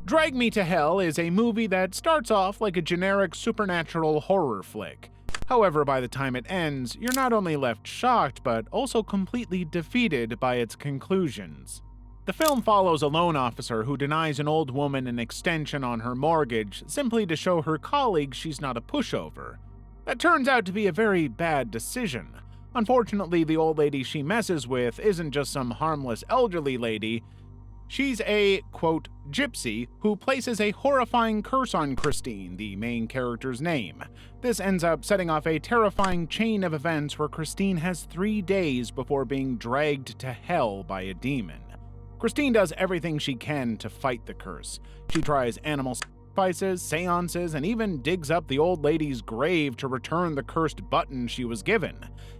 Drag Me to Hell is a movie that starts off like a generic supernatural horror flick. However, by the time it ends, you're not only left shocked, but also completely defeated by its conclusions. The film follows a loan officer who denies an old woman an extension on her mortgage simply to show her colleagues she's not a pushover. That turns out to be a very bad decision. Unfortunately, the old lady she messes with isn't just some harmless elderly lady. She's a, quote, gypsy who places a horrifying curse on Christine, the main character's name. This ends up setting off a terrifying chain of events where Christine has 3 days before being dragged to hell by a demon. Christine does everything she can to fight the curse. She tries animal sacrifices, seances, and even digs up the old lady's grave to return the cursed button she was given.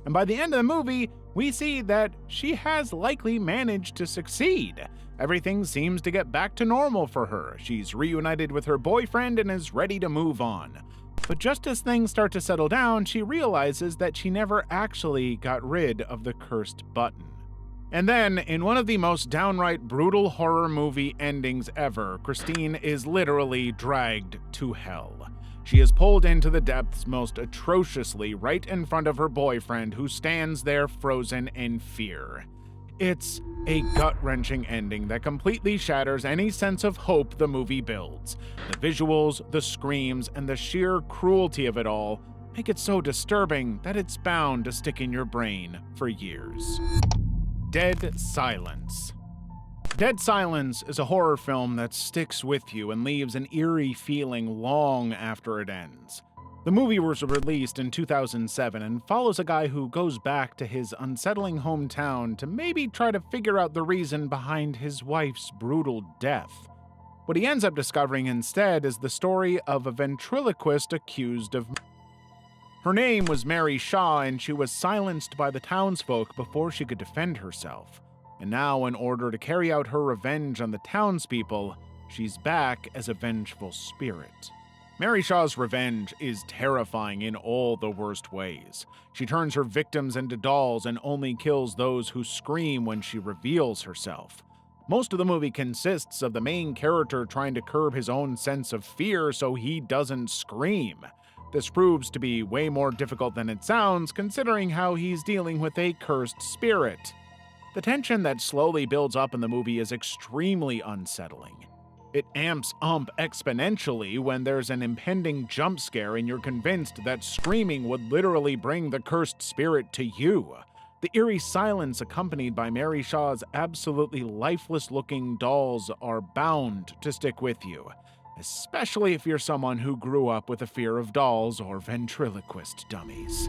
And by the end of the movie, we see that she has likely managed to succeed. Everything seems to get back to normal for her. She's reunited with her boyfriend and is ready to move on. But just as things start to settle down, she realizes that she never actually got rid of the cursed button. And then, in one of the most downright brutal horror movie endings ever, Christine is literally dragged to hell. She is pulled into the depths most atrociously right in front of her boyfriend, who stands there frozen in fear. It's a gut-wrenching ending that completely shatters any sense of hope the movie builds. The visuals, the screams, and the sheer cruelty of it all make it so disturbing that it's bound to stick in your brain for years. Dead Silence. Dead Silence is a horror film that sticks with you and leaves an eerie feeling long after it ends. The movie was released in 2007 and follows a guy who goes back to his unsettling hometown to maybe try to figure out the reason behind his wife's brutal death. What he ends up discovering instead is the story of a ventriloquist accused of murder. Her name was Mary Shaw, and she was silenced by the townsfolk before she could defend herself. And now, in order to carry out her revenge on the townspeople, she's back as a vengeful spirit. Mary Shaw's revenge is terrifying in all the worst ways. She turns her victims into dolls and only kills those who scream when she reveals herself. Most of the movie consists of the main character trying to curb his own sense of fear so he doesn't scream. This proves to be way more difficult than it sounds, considering how he's dealing with a cursed spirit. The tension that slowly builds up in the movie is extremely unsettling. It amps up exponentially when there's an impending jump scare and you're convinced that screaming would literally bring the cursed spirit to you. The eerie silence accompanied by Mary Shaw's absolutely lifeless-looking dolls are bound to stick with you, especially if you're someone who grew up with a fear of dolls or ventriloquist dummies.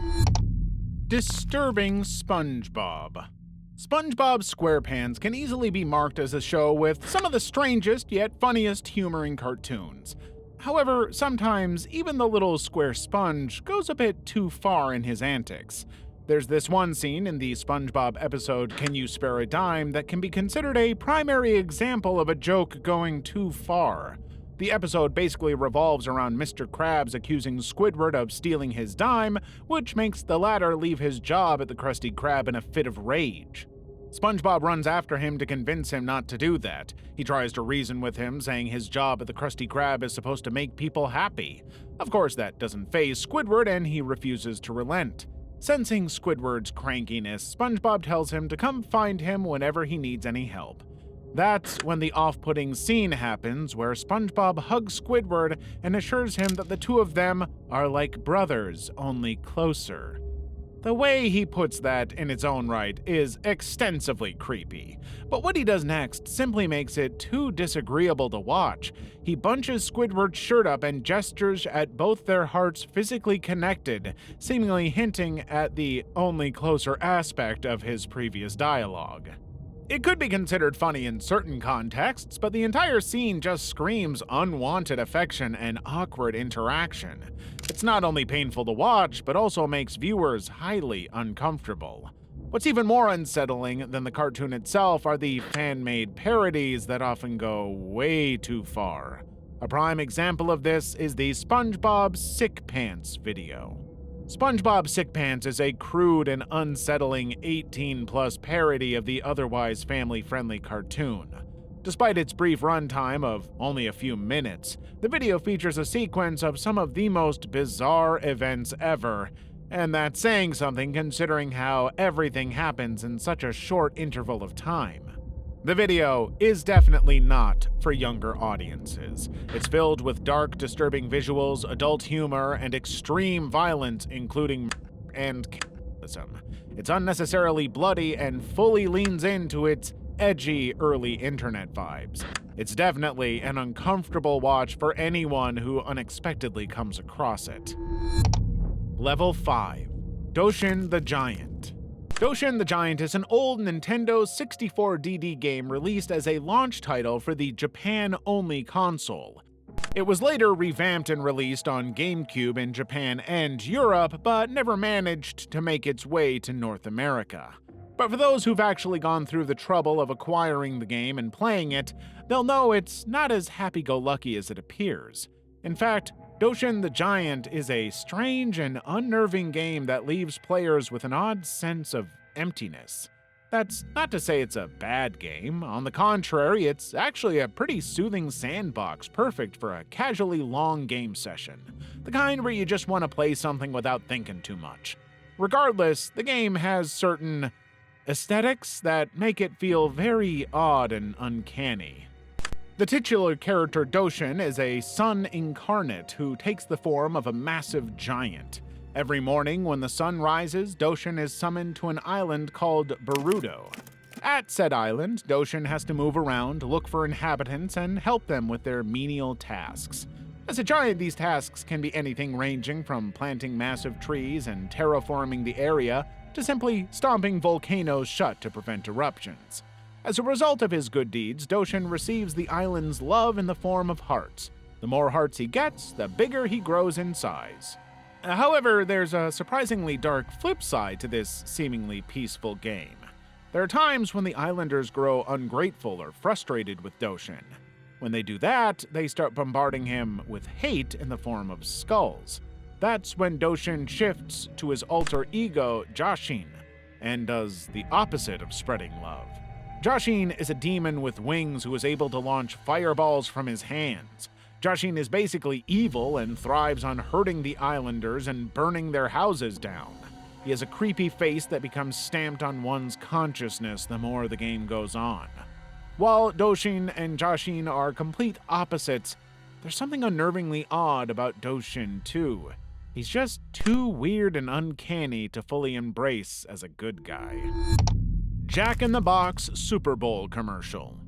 Disturbing SpongeBob. SpongeBob SquarePants can easily be marked as a show with some of the strangest yet funniest humor in cartoons. However, sometimes even the little square sponge goes a bit too far in his antics. There's this one scene in the SpongeBob episode Can You Spare a Dime that can be considered a primary example of a joke going too far. The episode basically revolves around Mr. Krabs accusing Squidward of stealing his dime, which makes the latter leave his job at the Krusty Krab in a fit of rage. SpongeBob runs after him to convince him not to do that. He tries to reason with him, saying his job at the Krusty Krab is supposed to make people happy. Of course, that doesn't faze Squidward, and he refuses to relent. Sensing Squidward's crankiness, SpongeBob tells him to come find him whenever he needs any help. That's when the off-putting scene happens where SpongeBob hugs Squidward and assures him that the two of them are like brothers, only closer. The way he puts that in its own right is extensively creepy, but what he does next simply makes it too disagreeable to watch. He bunches Squidward's shirt up and gestures at both their hearts physically connected, seemingly hinting at the only closer aspect of his previous dialogue. It could be considered funny in certain contexts, but the entire scene just screams unwanted affection and awkward interaction. It's not only painful to watch, but also makes viewers highly uncomfortable. What's even more unsettling than the cartoon itself are the fan-made parodies that often go way too far. A prime example of this is the SpongeBob Sick Pants video. SpongeBob Sick Pants is a crude and unsettling 18-plus parody of the otherwise family-friendly cartoon. Despite its brief runtime of only a few minutes, the video features a sequence of some of the most bizarre events ever, and that's saying something considering how everything happens in such a short interval of time. The video is definitely not for younger audiences. It's filled with dark, disturbing visuals, adult humor, and extreme violence, including and cannibalism. It's unnecessarily bloody and fully leans into its edgy early internet vibes. It's definitely an uncomfortable watch for anyone who unexpectedly comes across it. Level 5. Doshin the Giant. Doshin the Giant is an old Nintendo 64DD game released as a launch title for the Japan-only console. It was later revamped and released on GameCube in Japan and Europe, but never managed to make its way to North America. But for those who've actually gone through the trouble of acquiring the game and playing it, they'll know it's not as happy-go-lucky as it appears. In fact, Doshin the Giant is a strange and unnerving game that leaves players with an odd sense of emptiness. That's not to say it's a bad game. On the contrary, it's actually a pretty soothing sandbox, perfect for a casually long game session. The kind where you just want to play something without thinking too much. Regardless, the game has certain aesthetics that make it feel very odd and uncanny. The titular character Doshin is a sun incarnate who takes the form of a massive giant. Every morning when the sun rises, Doshin is summoned to an island called Barudo. At said island, Doshin has to move around, look for inhabitants, and help them with their menial tasks. As a giant, these tasks can be anything ranging from planting massive trees and terraforming the area to simply stomping volcanoes shut to prevent eruptions. As a result of his good deeds, Doshin receives the island's love in the form of hearts. The more hearts he gets, the bigger he grows in size. However, there's a surprisingly dark flip side to this seemingly peaceful game. There are times when the islanders grow ungrateful or frustrated with Doshin. When they do that, they start bombarding him with hate in the form of skulls. That's when Doshin shifts to his alter ego, Jashin, and does the opposite of spreading love. Jashin is a demon with wings who is able to launch fireballs from his hands. Jashin is basically evil and thrives on hurting the islanders and burning their houses down. He has a creepy face that becomes stamped on one's consciousness the more the game goes on. While Doshin and Jashin are complete opposites, there's something unnervingly odd about Doshin too. He's just too weird and uncanny to fully embrace as a good guy. Jack in the Box Super Bowl commercial.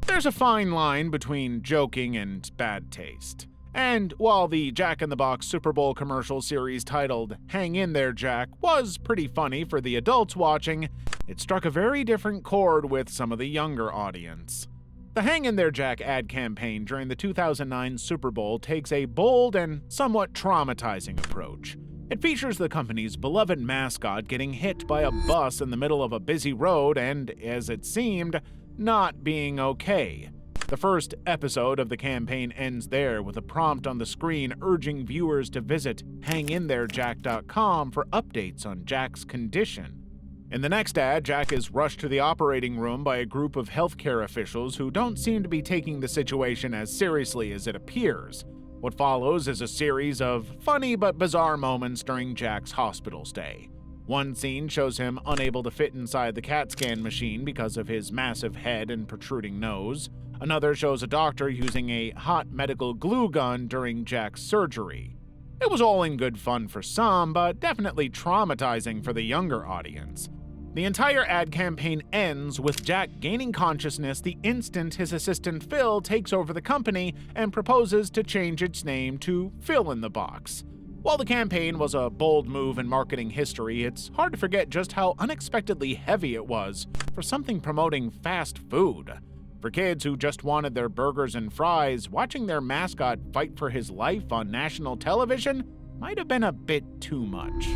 There's a fine line between joking and bad taste. And while the Jack in the Box Super Bowl commercial series titled Hang In There, Jack was pretty funny for the adults watching, it struck a very different chord with some of the younger audience. The Hang In There, Jack ad campaign during the 2009 Super Bowl takes a bold and somewhat traumatizing approach. It features the company's beloved mascot getting hit by a bus in the middle of a busy road and, as it seemed, not being okay. The first episode of the campaign ends there with a prompt on the screen urging viewers to visit hangintherejack.com for updates on Jack's condition. In the next ad, Jack is rushed to the operating room by a group of healthcare officials who don't seem to be taking the situation as seriously as it appears. What follows is a series of funny but bizarre moments during Jack's hospital stay. One scene shows him unable to fit inside the CAT scan machine because of his massive head and protruding nose. Another shows a doctor using a hot medical glue gun during Jack's surgery. It was all in good fun for some, but definitely traumatizing for the younger audience. The entire ad campaign ends with Jack gaining consciousness the instant his assistant Phil takes over the company and proposes to change its name to Fill in the Box. While the campaign was a bold move in marketing history, it's hard to forget just how unexpectedly heavy it was for something promoting fast food. For kids who just wanted their burgers and fries, watching their mascot fight for his life on national television might have been a bit too much.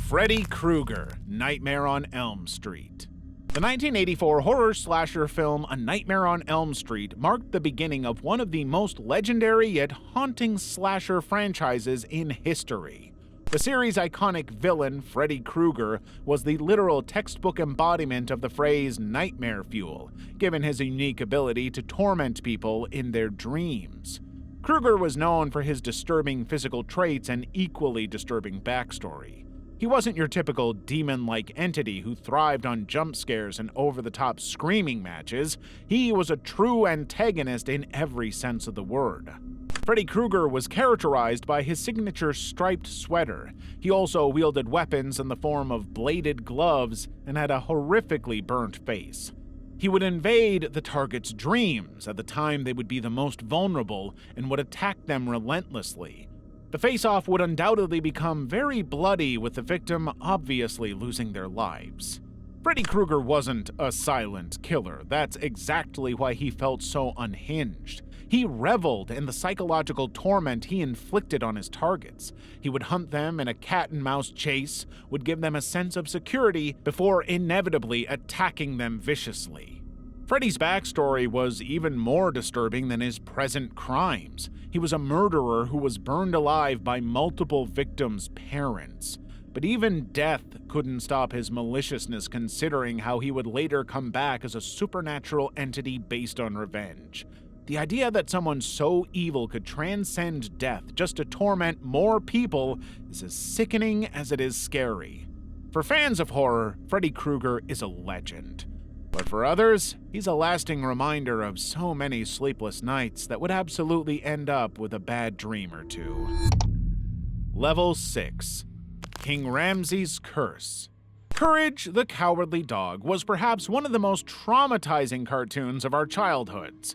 Freddy Krueger, Nightmare on Elm Street. The 1984 horror slasher film A Nightmare on Elm Street marked the beginning of one of the most legendary yet haunting slasher franchises in history. The series' iconic villain, Freddy Krueger, was the literal textbook embodiment of the phrase nightmare fuel, given his unique ability to torment people in their dreams. Krueger was known for his disturbing physical traits and equally disturbing backstory. He wasn't your typical demon-like entity who thrived on jump scares and over-the-top screaming matches. He was a true antagonist in every sense of the word. Freddy Krueger was characterized by his signature striped sweater. He also wielded weapons in the form of bladed gloves and had a horrifically burnt face. He would invade the target's dreams at the time they would be the most vulnerable and would attack them relentlessly. The face-off would undoubtedly become very bloody, with the victim obviously losing their lives. Freddy Krueger wasn't a silent killer. That's exactly why he felt so unhinged. He reveled in the psychological torment he inflicted on his targets. He would hunt them in a cat-and-mouse chase, would give them a sense of security before inevitably attacking them viciously. Freddy's backstory was even more disturbing than his present crimes. He was a murderer who was burned alive by multiple victims' parents. But even death couldn't stop his maliciousness, considering how he would later come back as a supernatural entity based on revenge. The idea that someone so evil could transcend death just to torment more people is as sickening as it is scary. For fans of horror, Freddy Krueger is a legend. But for others, he's a lasting reminder of so many sleepless nights that would absolutely end up with a bad dream or two. Level 6. King Ramses' Curse. Courage the Cowardly Dog was perhaps one of the most traumatizing cartoons of our childhoods.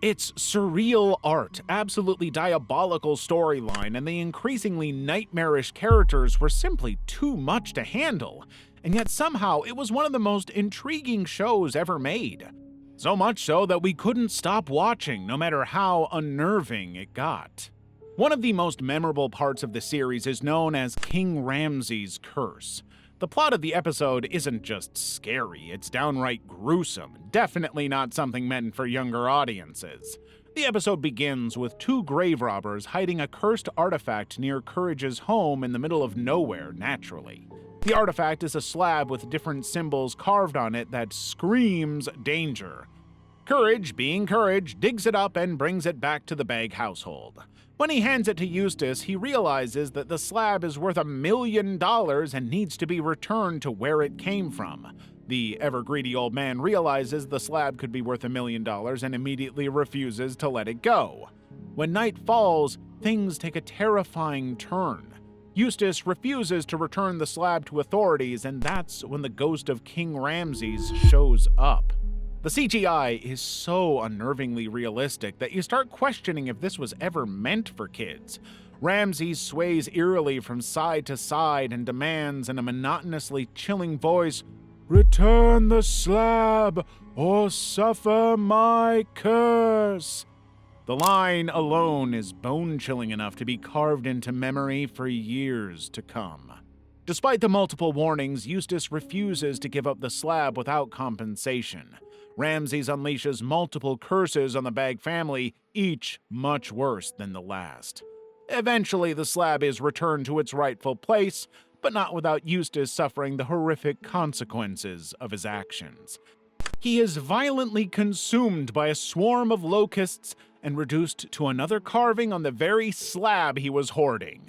Its surreal art, absolutely diabolical storyline, and the increasingly nightmarish characters were simply too much to handle, and yet somehow it was one of the most intriguing shows ever made. So much so that we couldn't stop watching, no matter how unnerving it got. One of the most memorable parts of the series is known as King Ramses' Curse. The plot of the episode isn't just scary, it's downright gruesome, definitely not something meant for younger audiences. The episode begins with two grave robbers hiding a cursed artifact near Courage's home in the middle of nowhere, naturally. The artifact is a slab with different symbols carved on it that screams danger. Courage, being Courage, digs it up and brings it back to the Bag household. When he hands it to Eustace, he realizes that the slab is worth $1 million and needs to be returned to where it came from. The ever-greedy old man realizes the slab could be worth $1 million and immediately refuses to let it go. When night falls, things take a terrifying turn. Eustace refuses to return the slab to authorities, and that's when the ghost of King Ramses shows up. The CGI is so unnervingly realistic that you start questioning if this was ever meant for kids. Ramses sways eerily from side to side and demands in a monotonously chilling voice, "Return the slab or suffer my curse." The line alone is bone-chilling enough to be carved into memory for years to come. Despite the multiple warnings, Eustace refuses to give up the slab without compensation. Ramses unleashes multiple curses on the Bag family, each much worse than the last. Eventually, the slab is returned to its rightful place, but not without Eustace suffering the horrific consequences of his actions. He is violently consumed by a swarm of locusts and reduced to another carving on the very slab he was hoarding.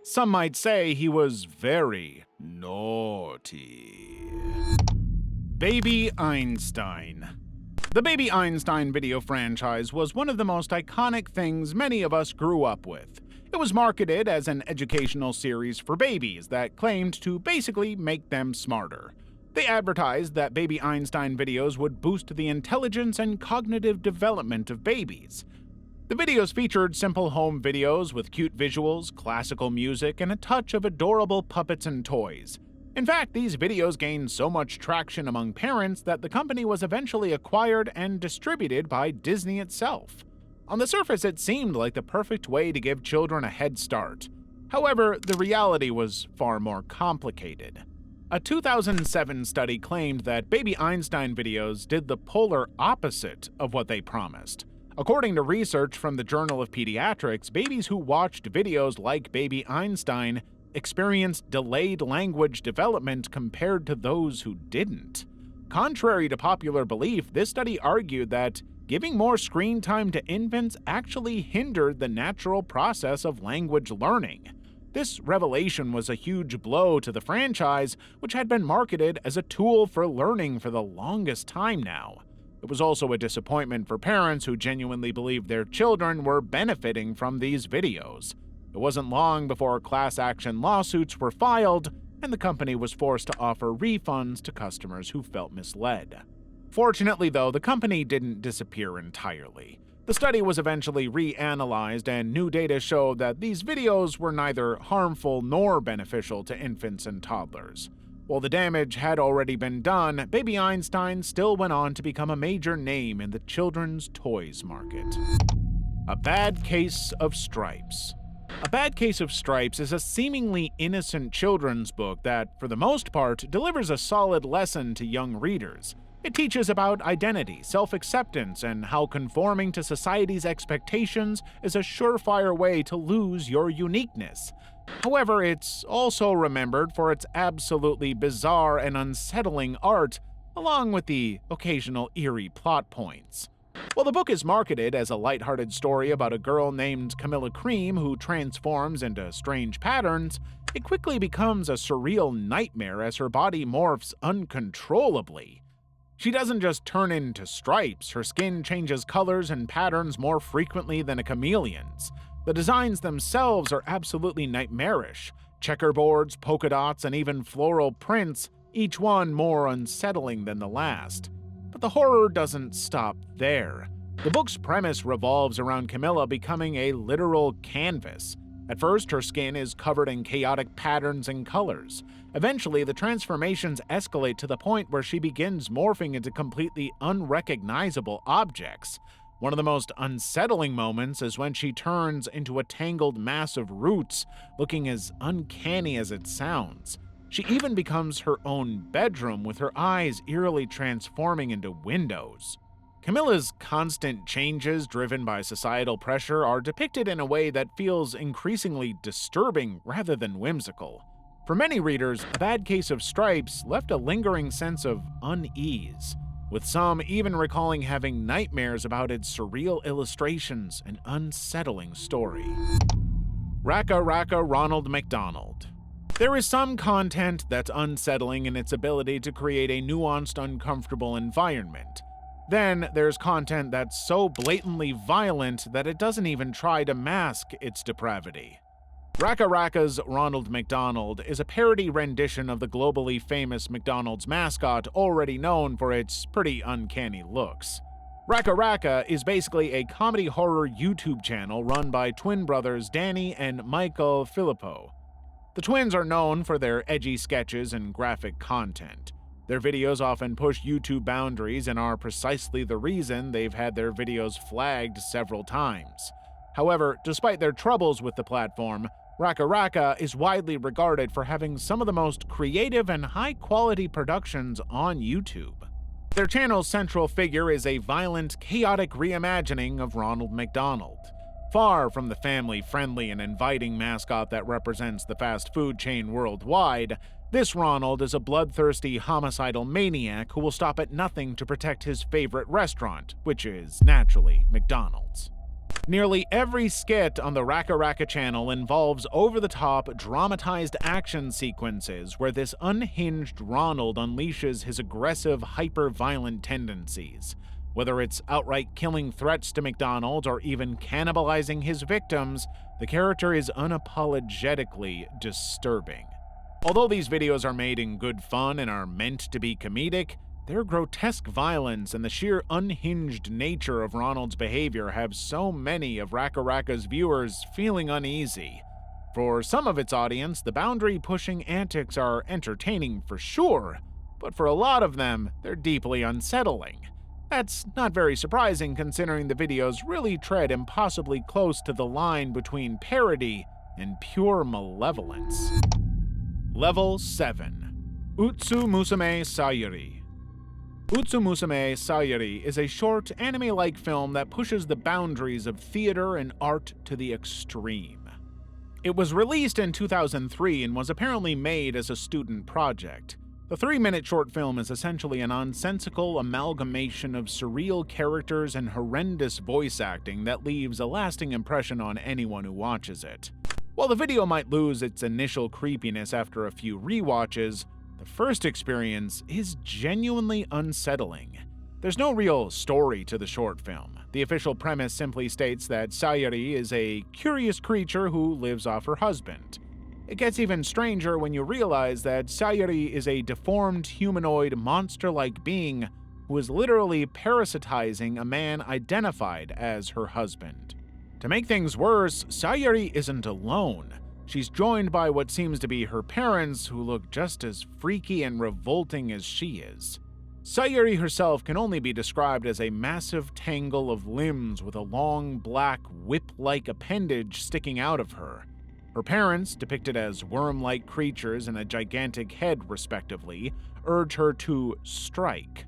Some might say he was very naughty. Baby Einstein. The Baby Einstein video franchise was one of the most iconic things many of us grew up with. It was marketed as an educational series for babies that claimed to basically make them smarter. They advertised that Baby Einstein videos would boost the intelligence and cognitive development of babies. The videos featured simple home videos with cute visuals, classical music, and a touch of adorable puppets and toys. In fact, these videos gained so much traction among parents that the company was eventually acquired and distributed by Disney itself. On the surface, it seemed like the perfect way to give children a head start. However, the reality was far more complicated. A 2007 study claimed that Baby Einstein videos did the polar opposite of what they promised. According to research from the Journal of Pediatrics, babies who watched videos like Baby Einstein experienced delayed language development compared to those who didn't. Contrary to popular belief, this study argued that giving more screen time to infants actually hindered the natural process of language learning. This revelation was a huge blow to the franchise, which had been marketed as a tool for learning for the longest time now. It was also a disappointment for parents who genuinely believed their children were benefiting from these videos. It wasn't long before class action lawsuits were filed, and the company was forced to offer refunds to customers who felt misled. Fortunately, though, the company didn't disappear entirely. The study was eventually reanalyzed, and new data showed that these videos were neither harmful nor beneficial to infants and toddlers. While the damage had already been done, Baby Einstein still went on to become a major name in the children's toys market. A Bad Case of Stripes. A Bad Case of Stripes is a seemingly innocent children's book that, for the most part, delivers a solid lesson to young readers. It teaches about identity, self-acceptance, and how conforming to society's expectations is a surefire way to lose your uniqueness. However, it's also remembered for its absolutely bizarre and unsettling art, along with the occasional eerie plot points. While the book is marketed as a lighthearted story about a girl named Camilla Cream who transforms into strange patterns, it quickly becomes a surreal nightmare as her body morphs uncontrollably. She doesn't just turn into stripes, her skin changes colors and patterns more frequently than a chameleon's. The designs themselves are absolutely nightmarish. Checkerboards, polka dots, and even floral prints, each one more unsettling than the last. But the horror doesn't stop there. The book's premise revolves around Camilla becoming a literal canvas. At first, her skin is covered in chaotic patterns and colors. Eventually, the transformations escalate to the point where she begins morphing into completely unrecognizable objects. One of the most unsettling moments is when she turns into a tangled mass of roots, looking as uncanny as it sounds. She even becomes her own bedroom, with her eyes eerily transforming into windows. Camilla's constant changes driven by societal pressure are depicted in a way that feels increasingly disturbing rather than whimsical. For many readers, A Bad Case of Stripes left a lingering sense of unease, with some even recalling having nightmares about its surreal illustrations and unsettling story. Raka Raka Ronald McDonald. There is some content that's unsettling in its ability to create a nuanced, uncomfortable environment. Then there's content that's so blatantly violent that it doesn't even try to mask its depravity. Raka Raka's Ronald McDonald is a parody rendition of the globally famous McDonald's mascot already known for its pretty uncanny looks. Raka Raka is basically a comedy horror YouTube channel run by twin brothers Danny and Michael Filippo. The twins are known for their edgy sketches and graphic content. Their videos often push YouTube boundaries and are precisely the reason they've had their videos flagged several times. However, despite their troubles with the platform, Raka Raka is widely regarded for having some of the most creative and high-quality productions on YouTube. Their channel's central figure is a violent, chaotic reimagining of Ronald McDonald. Far from the family-friendly and inviting mascot that represents the fast food chain worldwide, this Ronald is a bloodthirsty, homicidal maniac who will stop at nothing to protect his favorite restaurant, which is, naturally, McDonald's. Nearly every skit on the Raka Raka channel involves over-the-top, dramatized action sequences where this unhinged Ronald unleashes his aggressive, hyper-violent tendencies. Whether it's outright killing threats to McDonald's or even cannibalizing his victims, the character is unapologetically disturbing. Although these videos are made in good fun and are meant to be comedic, their grotesque violence and the sheer unhinged nature of Ronald's behavior have so many of Raka Raka's viewers feeling uneasy. For some of its audience, the boundary-pushing antics are entertaining for sure, but for a lot of them, they're deeply unsettling. That's not very surprising considering the videos really tread impossibly close to the line between parody and pure malevolence. Level 7. Utsu Musume Sayuri. Utsu Musume Sayuri is a short, anime-like film that pushes the boundaries of theater and art to the extreme. It was released in 2003 and was apparently made as a student project. The 3-minute short film is essentially a nonsensical amalgamation of surreal characters and horrendous voice acting that leaves a lasting impression on anyone who watches it. While the video might lose its initial creepiness after a few rewatches, the first experience is genuinely unsettling. There's no real story to the short film. The official premise simply states that Sayuri is a curious creature who lives off her husband. It gets even stranger when you realize that Sayuri is a deformed humanoid monster-like being who is literally parasitizing a man identified as her husband. To make things worse, Sayuri isn't alone. She's joined by what seems to be her parents, who look just as freaky and revolting as she is. Sayuri herself can only be described as a massive tangle of limbs with a long, black, whip-like appendage sticking out of her. Her parents, depicted as worm-like creatures and a gigantic head respectively, urge her to strike.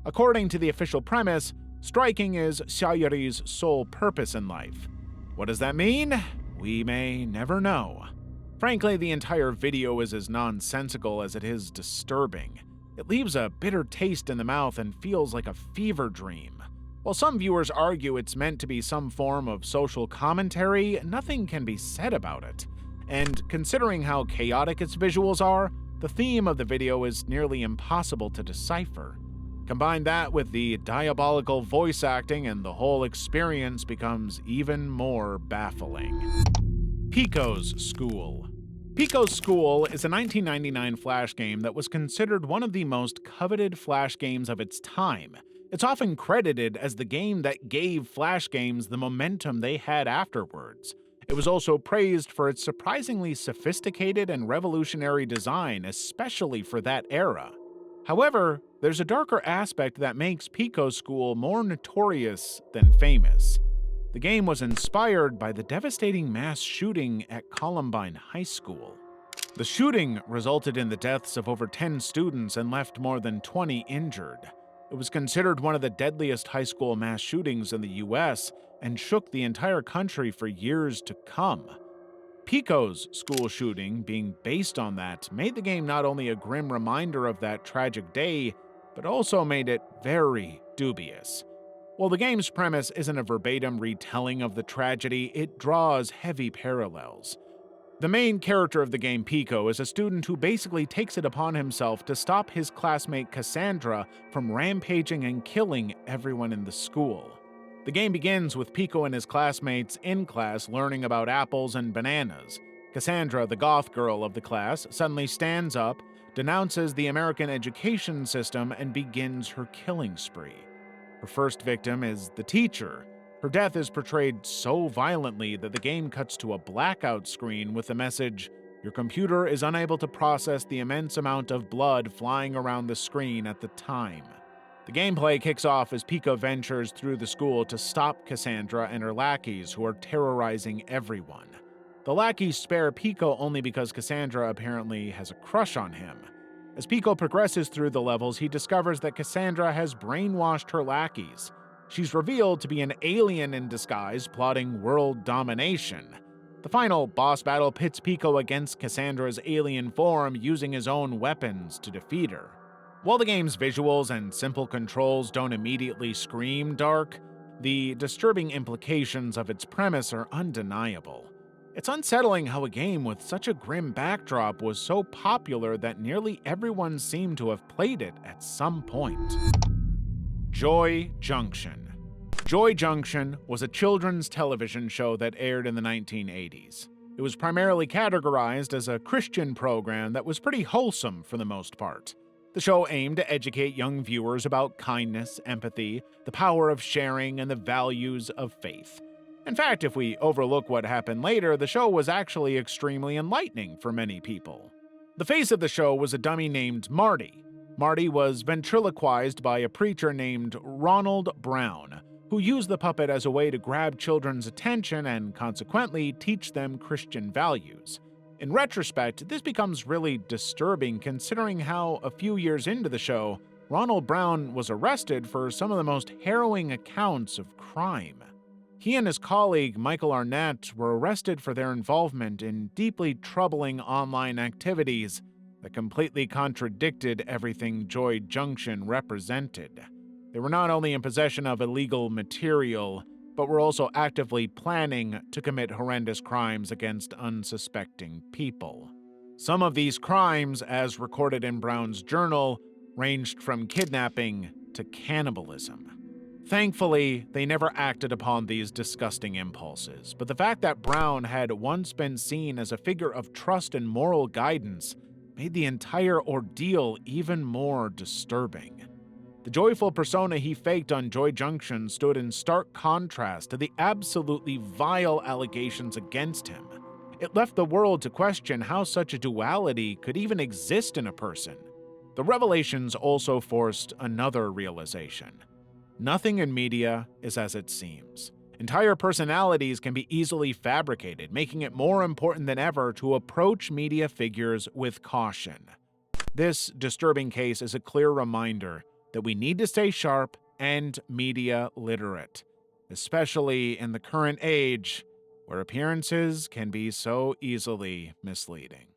According to the official premise, striking is Sayuri's sole purpose in life. What does that mean? We may never know. Frankly, the entire video is as nonsensical as it is disturbing. It leaves a bitter taste in the mouth and feels like a fever dream. While some viewers argue it's meant to be some form of social commentary, nothing can be said about it. And considering how chaotic its visuals are, the theme of the video is nearly impossible to decipher. Combine that with the diabolical voice acting and the whole experience becomes even more baffling. Pico's School. Pico's School is a 1999 Flash game that was considered one of the most coveted Flash games of its time. It's often credited as the game that gave Flash games the momentum they had afterwards. It was also praised for its surprisingly sophisticated and revolutionary design, especially for that era. However, there's a darker aspect that makes Pico's School more notorious than famous. The game was inspired by the devastating mass shooting at Columbine High School. The shooting resulted in the deaths of over 10 students and left more than 20 injured. It was considered one of the deadliest high school mass shootings in the US and shook the entire country for years to come. Pico's school shooting, being based on that, made the game not only a grim reminder of that tragic day, but also made it very dubious. While the game's premise isn't a verbatim retelling of the tragedy, it draws heavy parallels. The main character of the game, Pico, is a student who basically takes it upon himself to stop his classmate Cassandra from rampaging and killing everyone in the school. The game begins with Pico and his classmates in class learning about apples and bananas. Cassandra, the goth girl of the class, suddenly stands up, denounces the American education system, and begins her killing spree. Her first victim is the teacher. Her death is portrayed so violently that the game cuts to a blackout screen with the message, "Your computer is unable to process the immense amount of blood flying around the screen at the time." The gameplay kicks off as Pico ventures through the school to stop Cassandra and her lackeys, who are terrorizing everyone. The lackeys spare Pico only because Cassandra apparently has a crush on him. As Pico progresses through the levels, he discovers that Cassandra has brainwashed her lackeys. She's revealed to be an alien in disguise plotting world domination. The final boss battle pits Pico against Cassandra's alien form, using his own weapons to defeat her. While the game's visuals and simple controls don't immediately scream dark, the disturbing implications of its premise are undeniable. It's unsettling how a game with such a grim backdrop was so popular that nearly everyone seemed to have played it at some point. Joy Junction. Joy Junction was a children's television show that aired in the 1980s. It was primarily categorized as a Christian program that was pretty wholesome for the most part. The show aimed to educate young viewers about kindness, empathy, the power of sharing, and the values of faith. In fact, if we overlook what happened later, the show was actually extremely enlightening for many people. The face of the show was a dummy named Marty. Marty was ventriloquized by a preacher named Ronald Brown, who used the puppet as a way to grab children's attention and consequently teach them Christian values. In retrospect, this becomes really disturbing considering how, a few years into the show, Ronald Brown was arrested for some of the most harrowing accounts of crime. He and his colleague, Michael Arnett, were arrested for their involvement in deeply troubling online activities that completely contradicted everything Joy Junction represented. They were not only in possession of illegal material, but were also actively planning to commit horrendous crimes against unsuspecting people. Some of these crimes, as recorded in Brown's journal, ranged from kidnapping to cannibalism. Thankfully, they never acted upon these disgusting impulses, but the fact that Brown had once been seen as a figure of trust and moral guidance made the entire ordeal even more disturbing. The joyful persona he faked on Joy Junction stood in stark contrast to the absolutely vile allegations against him. It left the world to question how such a duality could even exist in a person. The revelations also forced another realization. Nothing in media is as it seems. Entire personalities can be easily fabricated, making it more important than ever to approach media figures with caution. This disturbing case is a clear reminder that we need to stay sharp and media literate, especially in the current age where appearances can be so easily misleading.